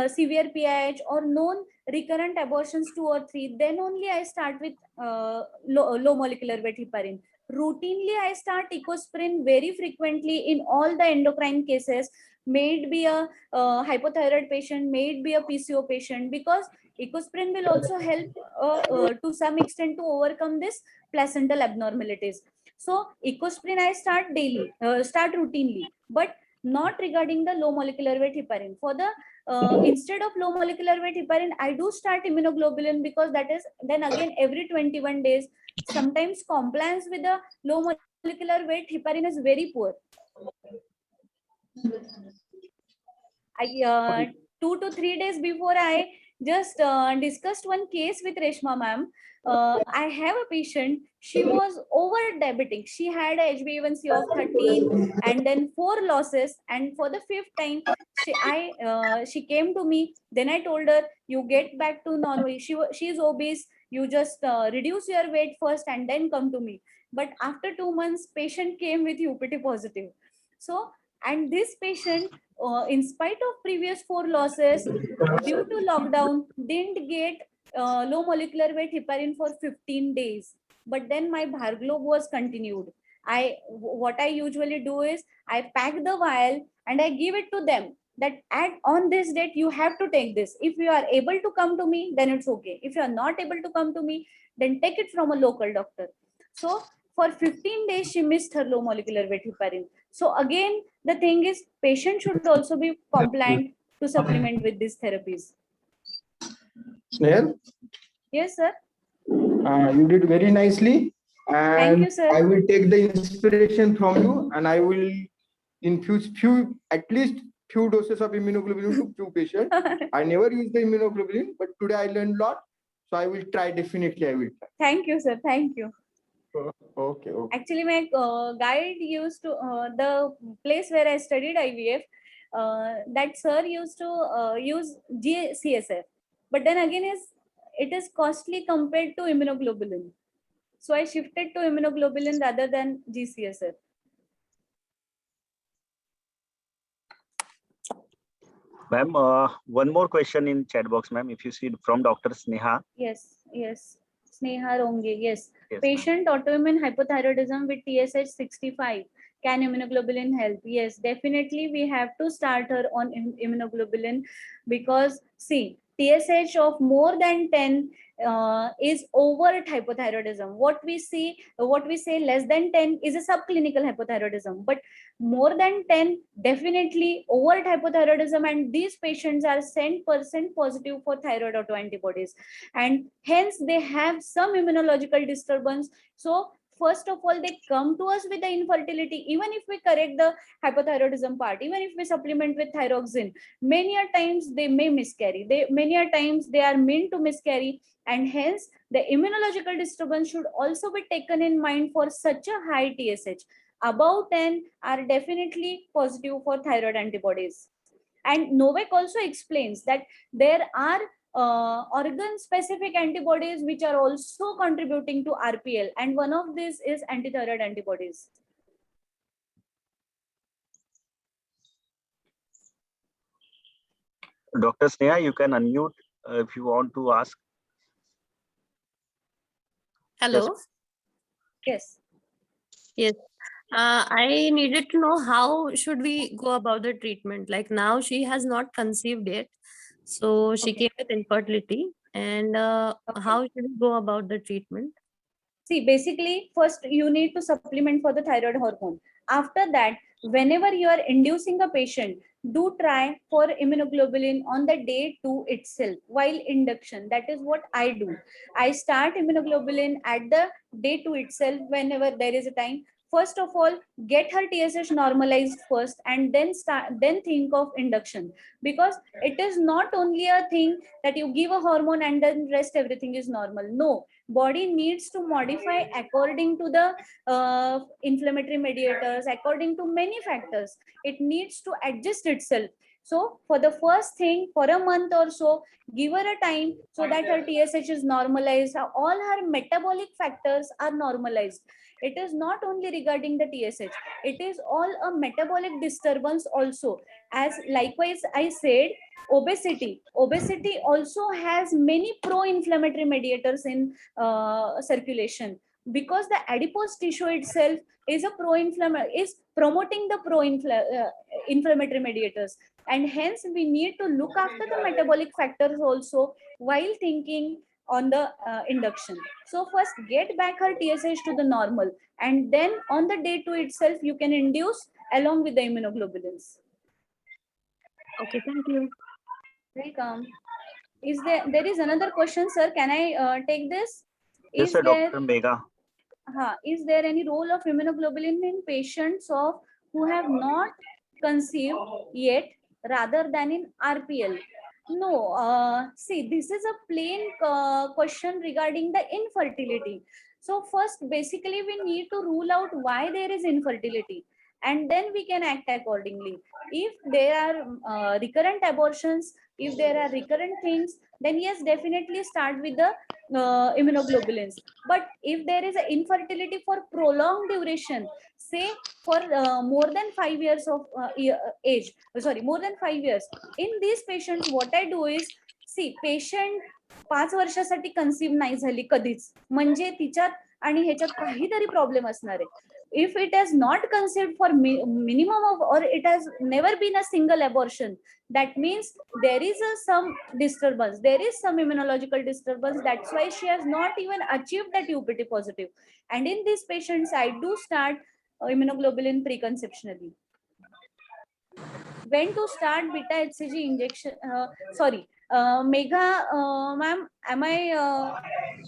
severe PIH or known recurrent abortions 2 or 3, then only I start with low molecular weight heparin. Routinely, I start Ecosprin very frequently in all the endocrine cases, may it be a hypothyroid patient, may it be a PCO patient, because Ecosprin will also help to some extent to overcome this placental abnormalities. So Ecosprin I start daily, start routinely, but not regarding the low molecular weight heparin. For the instead of low molecular weight heparin, I do start immunoglobulin, because that is then again every 21 days. Sometimes compliance with the low molecular weight heparin is very poor. I 2 to 3 days before, I just discussed one case with Reshma ma'am. I have a patient. She was over diabetic. She had a HbA1c of 13 and then 4 losses. And for the 5th time, she came to me. Then I told her, you get back to normal. She is obese. You just reduce your weight first and then come to me. But after 2 months, patient came with UPT positive. So, and this patient, in spite of previous 4 losses, due to lockdown, didn't get low molecular weight heparin for 15 days. But then my Bharglob was continued. What I usually do is I pack the vial and I give it to them that on this date you have to take this. If you are able to come to me, then it's okay. If you are not able to come to me, then take it from a local doctor. So for 15 days, she missed her low molecular weight heparin. So again, the thing is, patient should also be compliant to supplement with these therapies. Snehal, Yes, sir. you did very nicely. And Thank you, sir. I will take the inspiration from you, and I will infuse at least few doses of immunoglobulin to few patients. I never use the immunoglobulin, but today I learned a lot. So I will try, definitely I will try. Thank you, sir. Thank you. Okay. Actually, my guide used to, the place where I studied IVF, that sir used to use GCSF. But then again, it is costly compared to immunoglobulin. So I shifted to immunoglobulin rather than GCSF. Ma'am, one more question in chat box, ma'am. If you see from Dr. Sneha. Yes. Sneha Ronge, yes. Yes, Patient autoimmune hypothyroidism with TSH 65. Can immunoglobulin help? Yes, definitely we have to start her on immunoglobulin, because see, TSH of more than 10 is overt hypothyroidism. What we say less than 10 is a subclinical hypothyroidism, but more than 10 definitely overt hypothyroidism, and these patients are 100% positive for thyroid autoantibodies, and hence they have some immunological disturbance. So first of all, they come to us with the infertility. Even if we correct the hypothyroidism part, even if we supplement with thyroxine, many a times they may miscarry. Many a times they are meant to miscarry, and hence the immunological disturbance should also be taken in mind for such a high TSH. Above 10 are definitely positive for thyroid antibodies. And Novak also explains that there are organ-specific antibodies which are also contributing to RPL, and one of these is antithyroid antibodies. Dr. Sneha, you can unmute if you want to ask. Hello. Yes. Yes. I needed to know how should we go about the treatment. Like now she has not conceived yet, so she Okay. came with infertility. And Okay. how should we go about the treatment? See, basically, first you need to supplement for the thyroid hormone. After that, whenever you are inducing a patient, do try for immunoglobulin on the day 2 itself while induction. That is what I do. I start immunoglobulin at the day 2 itself whenever there is a time. First of all, get her TSH normalized first, and then think of induction, because it is not only a thing that you give a hormone and then rest everything is normal. No, body needs to modify according to the inflammatory mediators, according to many factors. It needs to adjust itself. So for the first thing, for a month or so, give her a time so that her TSH is normalized, all her metabolic factors are normalized. It is not only regarding the TSH, it is all a metabolic disturbance also. As likewise I said, obesity also has many pro-inflammatory mediators in circulation, because the adipose tissue itself is a is promoting the inflammatory mediators, and hence we need to look after the metabolic factors also while thinking on the induction. So first get back her TSH to the normal, and then on the day 2 itself you can induce along with the immunoglobulins. Okay, thank you. Welcome. There is another question, sir? Can I take this? Yes, sir, Dr. Megha. Is there any role of immunoglobulin in patients who have not conceived yet rather than in RPL? No. See, this is a plain question regarding the infertility. So first, basically, we need to rule out why there is infertility, and then we can act accordingly. If there are recurrent abortions, if there are recurrent things, then yes, definitely start with the immunoglobulins. But if there is an infertility for prolonged duration, say for more than 5 years of age, sorry, more than 5 years, in these patients, what I do is, see, patient 5 वर्षासाठी conceive नाही झाली कधीच, म्हणजे तिच्यात आणि ह्याच्यात काहीतरी problem असणार आहे. If it has not conceived for minimum of, or it has never been a single abortion, that means there is some disturbance, there is some immunological disturbance. That's why she has not even achieved that UPT positive. And in these patients, I do start immunoglobulin preconceptionally. When to start beta HCG injection? Sorry, Megha, ma'am, am I?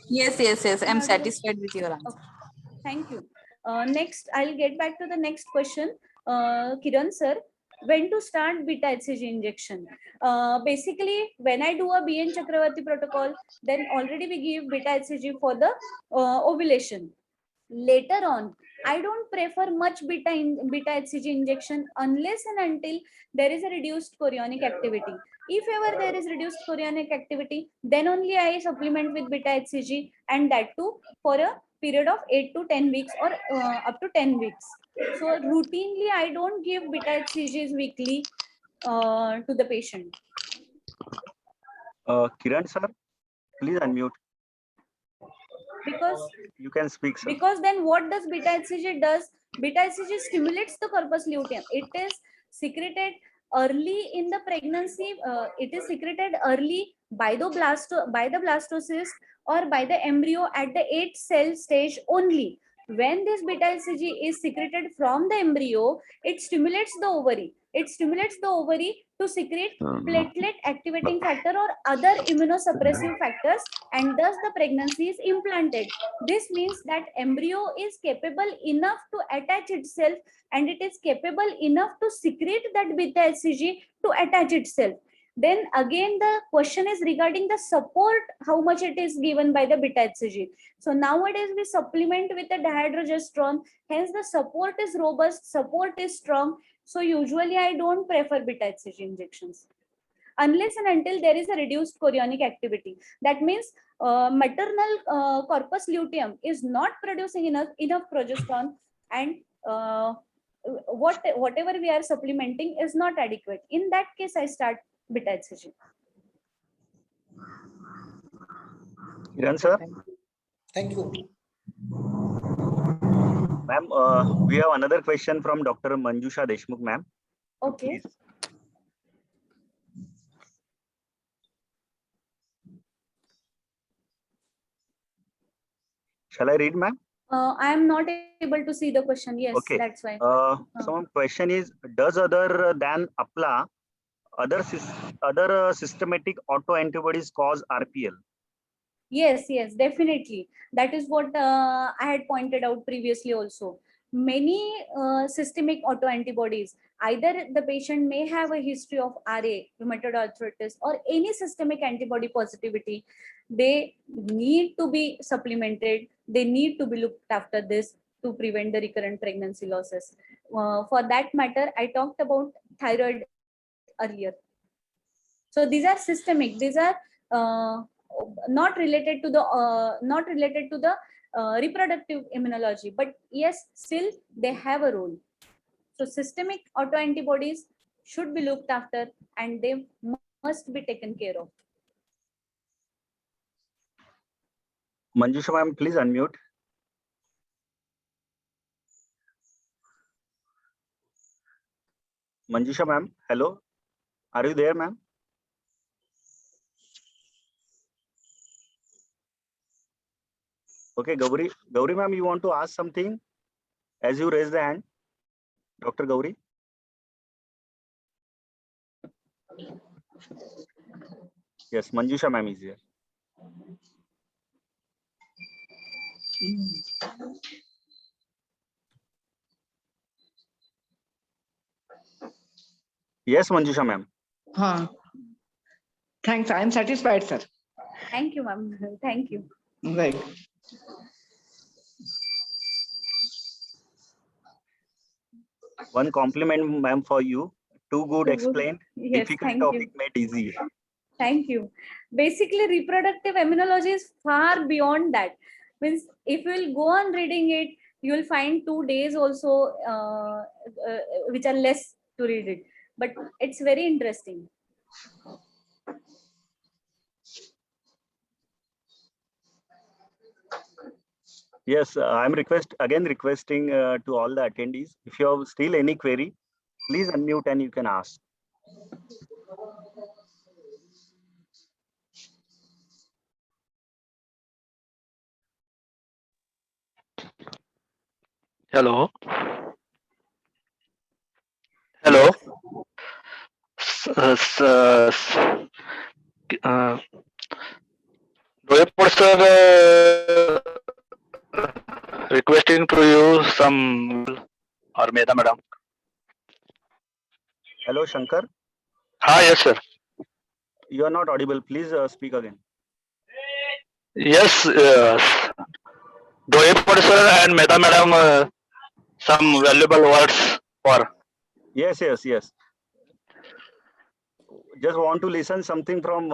Yes. I'm satisfied with your answer. Okay. Thank you. Next, I'll get back to the next question. Kiran sir, when to start beta HCG injection? Basically, when I do a BN Chakravarti protocol, then already we give beta HCG for the ovulation. Later on, I don't prefer much beta HCG injection unless and until there is a reduced chorionic activity. If ever there is reduced chorionic activity, then only I supplement with beta HCG, and that too for a period of 8 to 10 weeks or up to 10 weeks. So routinely, I don't give beta HCGs weekly to the patient. Kiran sir, please unmute. Because you can speak, sir. Because then what does beta HCG does? Beta HCG stimulates the corpus luteum. It is secreted early in the pregnancy. It is secreted early by the blastocyst or by the embryo at the 8 cell stage only. When this beta HCG is secreted from the embryo, it stimulates the ovary. It stimulates the ovary to secrete platelet activating factor or other immunosuppressive factors, and thus the pregnancy is implanted. This means that embryo is capable enough to attach itself, and it is capable enough to secrete that beta HCG to attach itself. Then again, the question is regarding the support, how much it is given by the beta HCG. So nowadays we supplement with the dihydrogesterone, hence the support is robust, support is strong. So usually I don't prefer beta HCG injections unless and until there is a reduced chorionic activity. That means maternal corpus luteum is not producing enough progesterone, and whatever we are supplementing is not adequate. In that case, I start beta HCG. Kiran sir, Thank you. ma'am, we have another question from Dr. Manjusha Deshmukh, ma'am. Okay. Please. Shall I read, ma'am? I am not able to see the question. Yes, Okay. that's why. So my question is, does other than APLA, other systematic autoantibodies cause RPL? Yes, definitely. That is what I had pointed out previously also. Many systemic autoantibodies, either the patient may have a history of RA, rheumatoid arthritis, or any systemic antibody positivity. They need to be supplemented. They need to be looked after this to prevent the recurrent pregnancy losses. For that matter, I talked about thyroid earlier. So these are systemic. These are not related to the reproductive immunology, but yes, still they have a role. So systemic autoantibodies should be looked after, and they must be taken care of. Manjusha ma'am, please unmute. Manjusha ma'am, hello. Are you there, ma'am? Okay, Gauri ma'am, you want to ask something as you raise the hand? Dr. Gauri? Yes, Manjusha ma'am is here. Yes, Manjusha ma'am. Thanks. I am satisfied, sir. Thank you, ma'am. Thank you. Right. One compliment, ma'am, for you. Too good explained. Yes, Difficult thank topic you. made easy. Thank you. Basically, reproductive immunology is far beyond that. Means if you will go on reading it, you will find 2 days also which are less to read it. But it's very interesting. Yes, I'm requesting to all the attendees. If you have still any query, please unmute and you can ask. Hello. Hello. Doyapur sir, requesting to you some or Meda madam. Hello, Shankar. Yes, sir. You are not audible. Please speak again. Yes, Doyapur sir and Meda madam, some valuable words for. Yes. Just want to listen something from.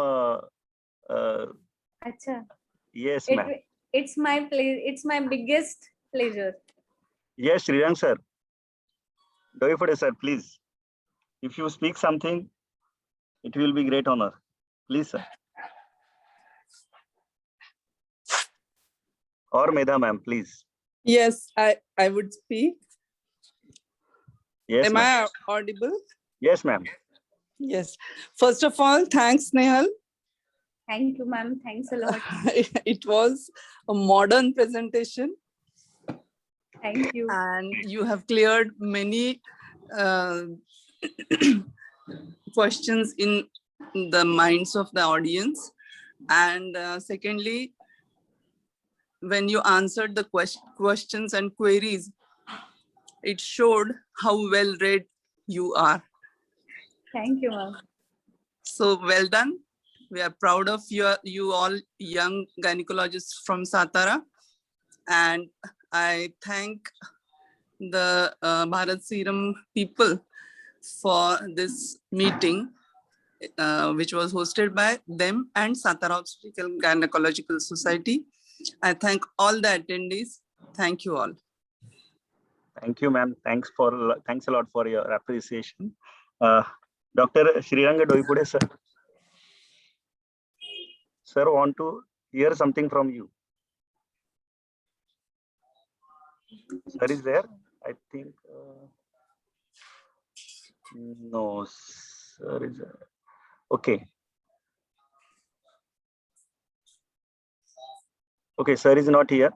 Acha. Yes, ma'am. It's my biggest pleasure. Yes, Srirang sir. Doyapur sir, please. If you speak something, it will be great honor. Please, sir. Or Medha ma'am, please. Yes, I would speak. Yes, Am I audible? Yes, ma'am. Yes. First of all, thanks, Nehal. Thank you, ma'am. Thanks a lot. It was a modern presentation. Thank you. And you have cleared many questions in the minds of the audience. And secondly, when you answered the questions and queries, it showed how well read you are. Thank you, ma'am. So well done. We are proud of you all young gynecologists from Satara. And I thank the Bharat Serum people for this meeting, which was hosted by them and Satara Obstetrical Gynecological Society. I thank all the attendees. Thank you all. Thank you, ma'am. Thanks a lot for your appreciation. Dr. Sriranga Doipude, sir. Sir, want to hear something from you. Sir is there? I think no, sir is there. Okay. Okay, sir is not here.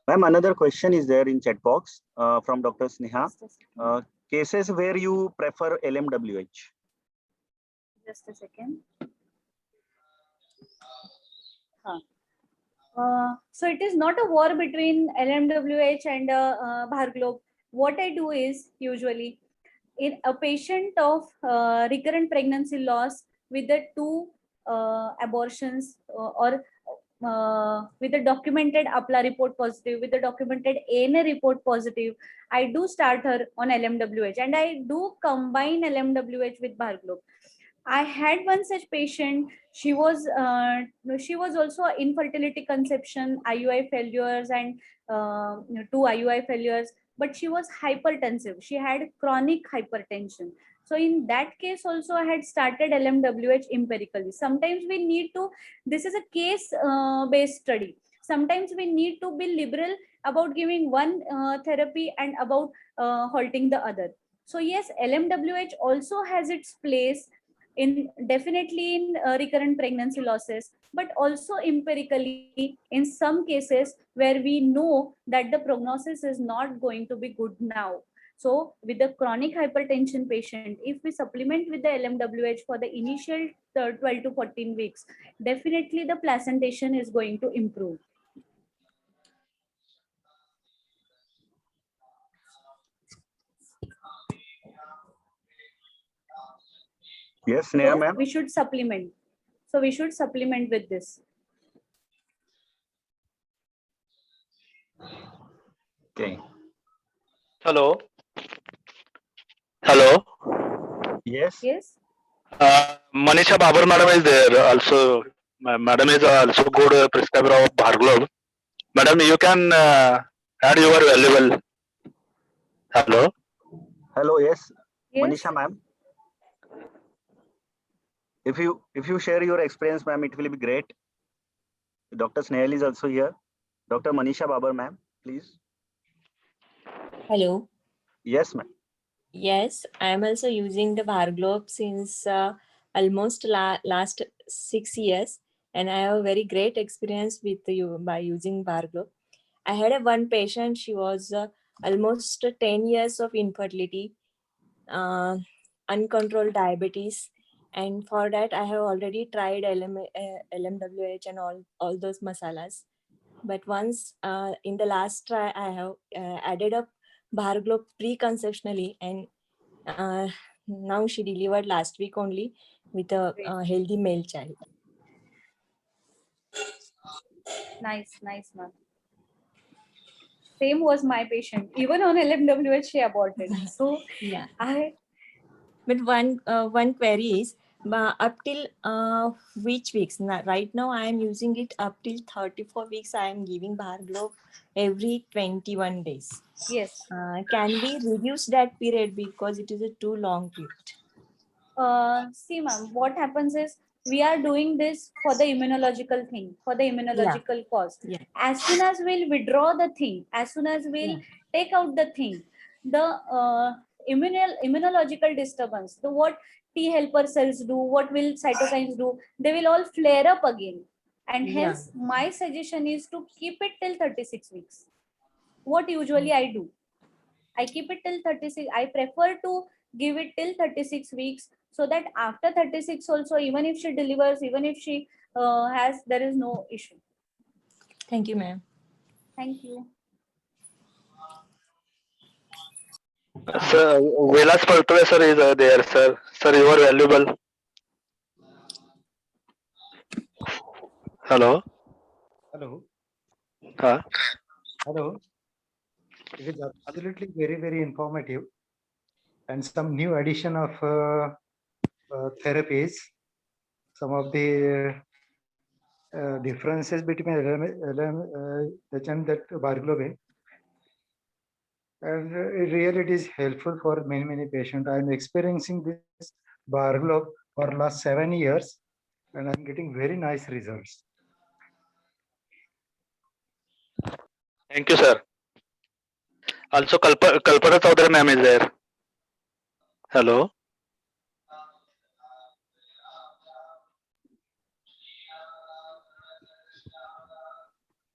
Ma'am, another question is there in chat box from Dr. Sneha. Cases where you prefer LMWH. Just a second. So it is not a war between LMWH and Bharglobe. What I do is usually in a patient of recurrent pregnancy loss with the 2 abortions or with the documented APLA report positive, with the documented ANA report positive, I do start her on LMWH and I do combine LMWH with Bharglobe. I had one such patient. She was also infertility conception, IUI failures, and 2 IUI failures. But she was hypertensive. She had chronic hypertension. So in that case, also I had started LMWH empirically. Sometimes we need to. This is a case-based study. Sometimes we need to be liberal about giving one therapy and about halting the other. So yes, LMWH also has its place in definitely in recurrent pregnancy losses, but also empirically in some cases where we know that the prognosis is not going to be good now. So with the chronic hypertension patient, if we supplement with the LMWH for the initial 12 to 14 weeks, definitely the placentation is going to improve. Yes, Neha, So ma'am. we should supplement. So we should supplement with this. Okay. Hello. Hello. Yes. Yes. Manisha Babar madam is there also. Madam is also good prescriber of Bharglobe. Madam, you can add your valuable. Hello. Hello. Yes. Yes. Manisha, ma'am. If you share your experience, ma'am, it will be great. Dr. Snehal is also here. Dr. Manisha Babar, ma'am, please. Hello. Yes, ma'am. Yes, I am also using the Bharglobe since almost last 6 years, and I have a very great experience with you by using Bharglobe. I had one patient. She was almost 10 years of infertility, uncontrolled diabetes, and for that I have already tried LMWH and all those masalas. But once in the last try, I have added up Bharglobe pre-conceptionally, and now she delivered last week only with a healthy male child. Nice, ma'am. Same was my patient. Even on LMWH, she aborted. So yeah. But one query is up till which weeks? Right now I am using it up till 34 weeks. I am giving Bharglobe every 21 days. Yes. Can we reduce that period because it is a too long period? See, ma'am, what happens is we are doing this for the immunological thing, for the immunological cause. Yeah. As soon as we'll withdraw the thing, as soon as we'll take out the thing, the immunological disturbance, the what T helper cells do, what will cytokines do, they will all flare up again. And hence, my suggestion is to keep it till 36 weeks. What usually I do, I keep it till 36. I prefer to give it till 36 weeks so that after 36 also, even if she delivers, even if she has, there is no issue. Thank you, ma'am. Thank you. Sir, Vilas Paltwe sir is there, sir. Sir, you are valuable. Hello. Hello. Huh? Hello. It is absolutely very, very informative. and some new addition of therapies. Some of the differences between HM that barglobin, and really it is helpful for many patients. I am experiencing this barglob for last 7 years, and I'm getting very nice results. Thank you, sir. Also, Kalpana Chaudhary ma'am is there. Hello.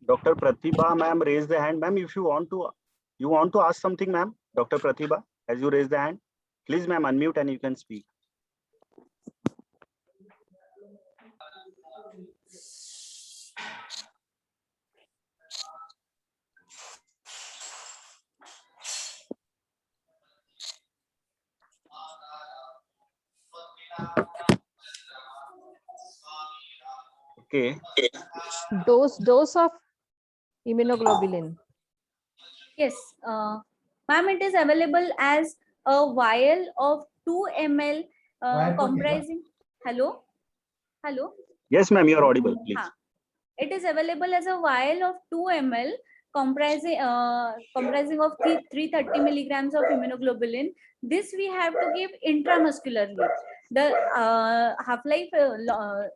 Dr. Pratibha ma'am raised the hand. Ma'am, if you want to ask something, ma'am. Dr. Pratibha, as you raise the hand, please ma'am unmute and you can speak. Okay. Dose of immunoglobulin. Yes, ma'am, it is available as a vial of 2 ml comprising. Hello. Yes, ma'am, you are audible, please. It is available as a vial of 2 ml comprising of 330 milligrams of immunoglobulin. This we have to give intramuscularly. The half-life,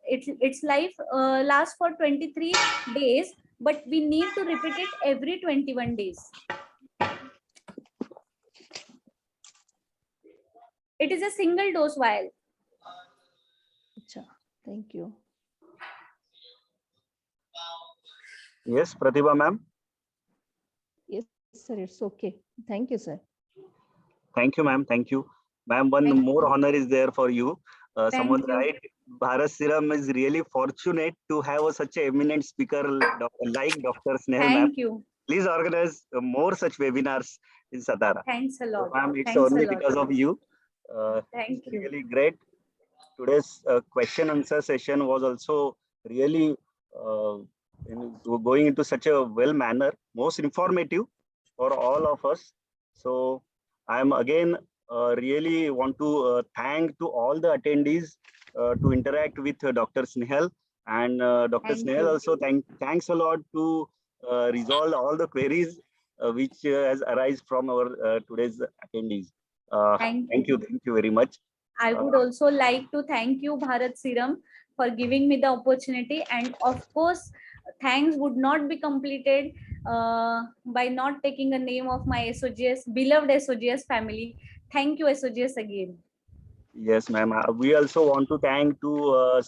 its life lasts for 23 days, but we need to repeat it every 21 days. It is a single dose vial. Thank you. Yes, Pratibha ma'am. Yes, sir, it's okay. Thank you, sir. Thank you, ma'am. Thank you. Ma'am, one more honor is there for you. Someone right, Bharat Serum is really fortunate to have such an eminent speaker like Dr. Snehal ma'am. Thank you. Please organize more such webinars in Satara. Thanks a lot. Ma'am, it's Thanks only a lot. because of you. Thank you. Really great. Today's question answer session was also really going into such a well manner, most informative for all of us. So I'm again really want to thank to all the attendees to interact with Dr. Snehal, and Dr. Snehal also thanks a lot to resolve all the queries which has arise from our today's attendees. Thank you very much. I would also like to thank you, Bharat Serum, for giving me the opportunity, and of course, thanks would not be completed by not taking the name of my SOGS, beloved SOGS family. Thank you, SOGS, again. Yes, ma'am. We also want to thank to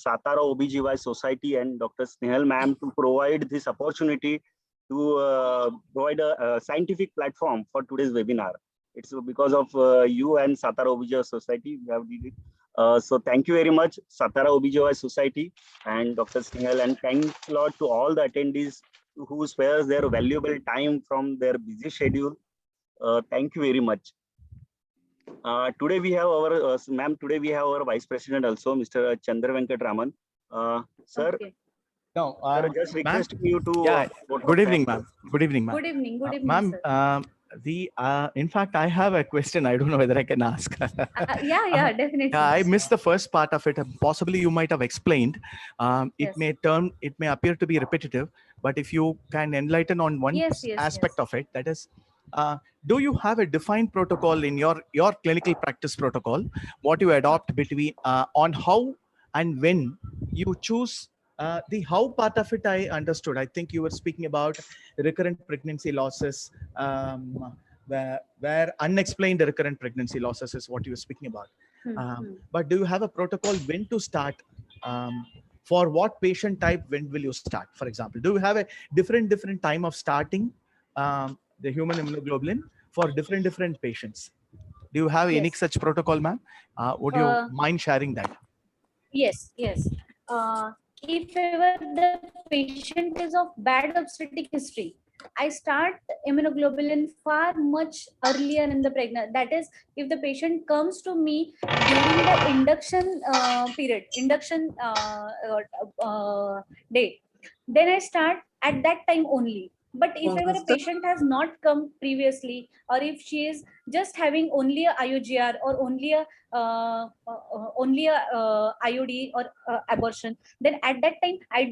Satara OBGY Society and Dr. Snehal ma'am to provide this opportunity to provide a scientific platform for today's webinar. It's because of you and Satara OBGY Society we have did it. So thank you very much, Satara OBGY Society and Dr. Snehal, and thanks a lot to all the attendees who spares their valuable time from their busy schedule. Thank you very much. Today we have our ma'am. Today we have our Vice President also, Mr. Chandra Venkat Raman. Sir. Okay. No, just requesting you to. Yeah. Good evening, ma'am. Good evening, ma'am. Good evening. Good evening, Ma'am, sir. in fact, I have a question. I don't know whether I can ask. Yeah, definitely. Yeah, I missed the first part of it. Possibly you might have explained. It may appear to be repetitive, but if you can enlighten on one aspect of it, that is, do you have a defined protocol in your clinical practice protocol, what you adopt between on how and when you choose the how part of it? I understood. I think you were speaking about recurrent pregnancy losses, where unexplained recurrent pregnancy losses is what you were speaking about. But do you have a protocol when to start? For what patient type, when will you start? For example, do you have a different time of starting the human immunoglobulin for different patients? Do you have any such protocol, ma'am? Would you mind sharing that? Yes. If ever the patient is of bad obstetric history, I start immunoglobulin far much earlier in the pregnancy. That is, if the patient comes to me during the induction period, date, then I start at that time only. But if ever a patient has not come previously, or if she is just having only a IUGR or only a IUD or abortion, then at that time I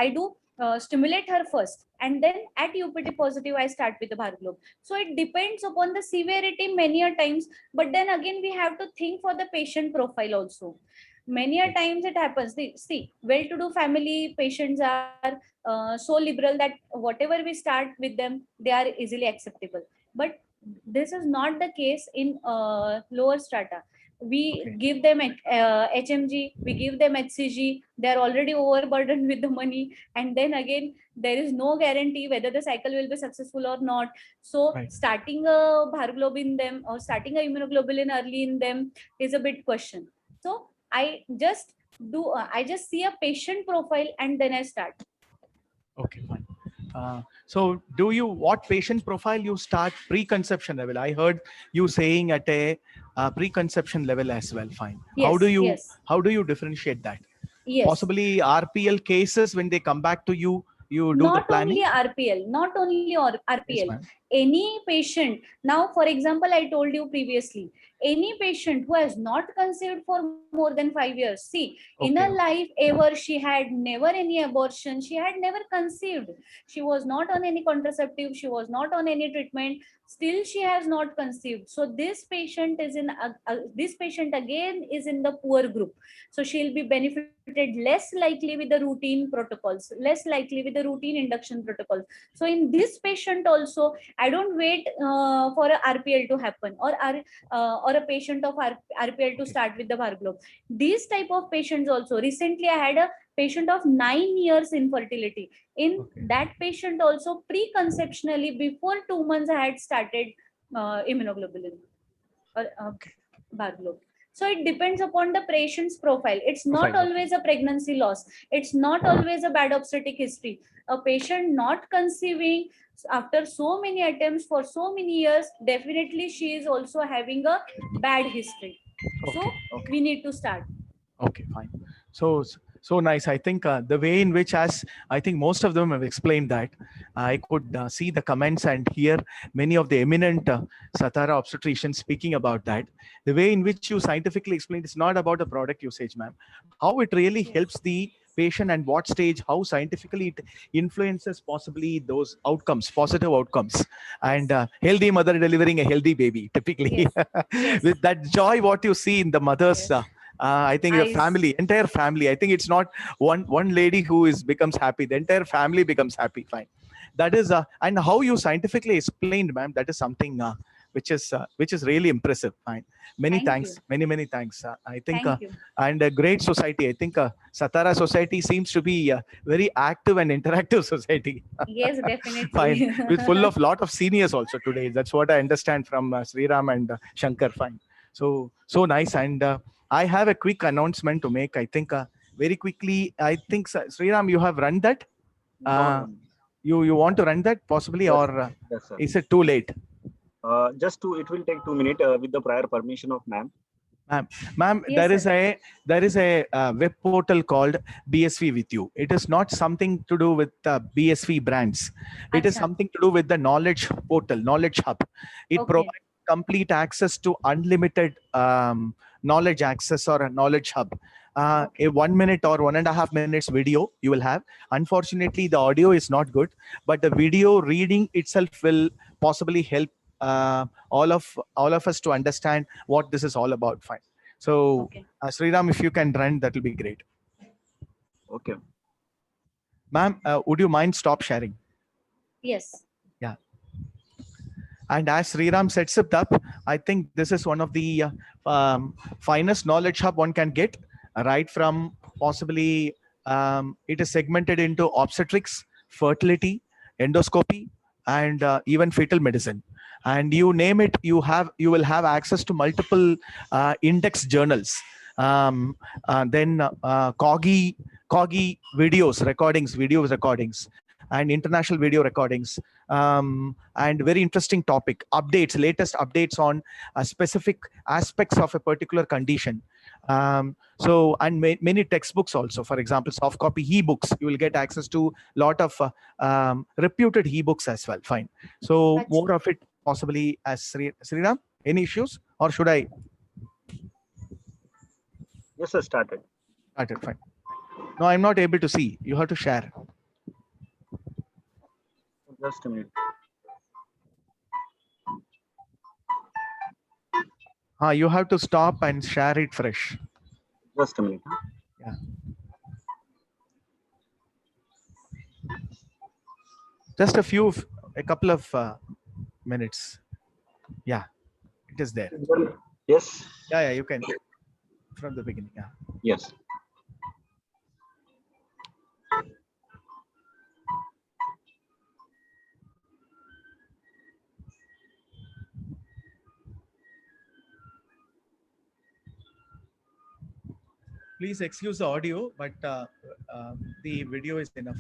do stimulate her first, and then at UPT positive I start with the Bharglobe. So it depends upon the severity many a times, but then again we have to think for the patient profile also. Many a times it happens. See, well-to-do family patients are so liberal that whatever we start with them, they are easily acceptable. But this is not the case in lower strata. We give them HMG, we give them HCG, they are already overburdened with the money, and then again there is no guarantee whether the cycle will be successful or not. So starting a Bharglobe in them or starting a immunoglobulin early in them is a bit question. So I just see a patient profile and then I start. Okay, fine. So what patient profile you start pre-conception level? I heard you saying at a pre-conception level as well. Fine. Yes, how do you differentiate that? Yes. Possibly RPL cases, when they come back to you, you do the planning? Not only RPL. Yes, any patient. Now, for example, I told you previously, any patient who has not conceived for more than 5 years. See, in her life ever, she had never any abortion. She had never conceived. She was not on any contraceptive. She was not on any treatment. Still, she has not conceived. So this patient is in this patient again is in the poor group. So she'll be benefited less likely with the routine protocols, less likely with the routine induction protocols. So in this patient also, I don't wait for a RPL to happen or a patient of RPL to start with the Bharglobe. These type of patients also. Recently, I had a patient of 9 years infertility. In that patient also, pre-conceptionally, before 2 months, I had started immunoglobulin or Bharglobe. So it depends upon the patient's profile. It's not always a pregnancy loss. It's not always a bad obstetric history. A patient not conceiving after so many attempts for so many years, definitely she is also having a bad history. So we need to start. Okay, fine. So nice. I think the way in which, as I think most of them have explained that, I could see the comments and hear many of the eminent Satara obstetricians speaking about that. The way in which you scientifically explained, it's not about the product usage, ma'am. How it really helps the patient and what stage, how scientifically it influences possibly those outcomes, positive outcomes, and healthy mother delivering a healthy baby, typically. With that joy, what you see in the mothers, I think the family, entire family, I think it's not one lady who becomes happy, the entire family becomes happy. Fine. That is, and how you scientifically explained, ma'am, that is something which is really impressive. Fine. Many thanks. Many thanks. I think, and a great society. I think Satara society seems to be a very active and interactive society. Yes, definitely. Fine. With full of lot of seniors also today. That's what I understand from Sriram and Shankar. Fine. So nice. And I have a quick announcement to make. I think very quickly. I think Sriram, you have run that. You want to run that possibly, yes, or yes, sir. Is it too late? It will take 2 minutes with the prior permission of ma'am. Ma'am, Yes, there is a web portal called BSV with you. It is not something to do with BSV brands. It is something to do with the knowledge portal, knowledge hub. It provides complete access to unlimited knowledge access or a knowledge hub. A 1 minute or 1.5 minutes video you will have. Unfortunately, the audio is not good, but the video reading itself will possibly help all of us to understand what this is all about. Fine. So Sriram, if you can run, that will be great. Okay. Ma'am, would you mind stop sharing? Yes. Yeah. And as Sriram sets it up, I think this is one of the finest knowledge hub one can get, right from possibly it is segmented into obstetrics, fertility, endoscopy, and even fetal medicine. And you name it, you will have access to multiple index journals. Then Coggy videos, video recordings, and international video recordings, and very interesting topic, updates, latest updates on specific aspects of a particular condition. So, and many textbooks also, for example, soft copy e-books, you will get access to a lot of reputed e-books as well. Fine. So Gotcha. more of it possibly as Sriram. Any issues, or should I? Yes, sir, started. Started, fine. No, I'm not able to see. You have to share. Just a minute. You have to stop and share it fresh. Just a minute. Yeah. Just a couple of minutes. Yeah, it is there. Yes. Yeah, you can from the beginning. Yeah. Yes. Please excuse the audio, but the video is enough.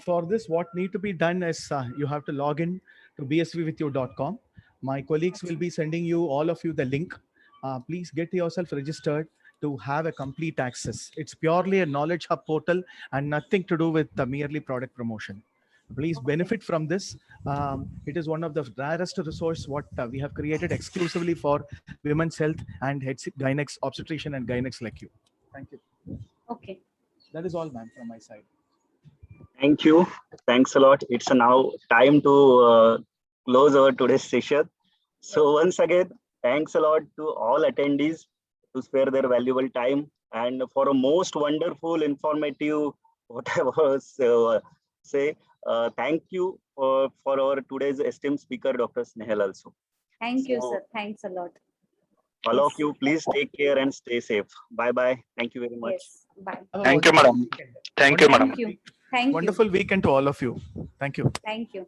For this, what need to be done is you have to log in to bsvwithyou.com. My colleagues will be sending you, all of you, the link. Please get yourself registered to have a complete access. It's purely a knowledge hub portal and nothing to do with merely product promotion. Please benefit from this. It is one of the rarest resource what we have created exclusively for women's health and gynecology, obstetrician and gynecology like you. Thank you. Okay. That is all, ma'am, from my side. Thank you. Thanks a lot. It's now time to close our today's session. So once again, thanks a lot to all attendees to spare their valuable time and for a most wonderful, informative, whatever say. Thank you for our today's esteemed speaker, Dr. Snehal also. Thank you, sir. Thanks a lot. All of you, please take care and stay safe. Bye-bye. Thank you very much. Yes. Bye. Thank you, madam. Thank you, madam. Thank you. Thank you. Wonderful weekend to all of you. Thank you. Thank you.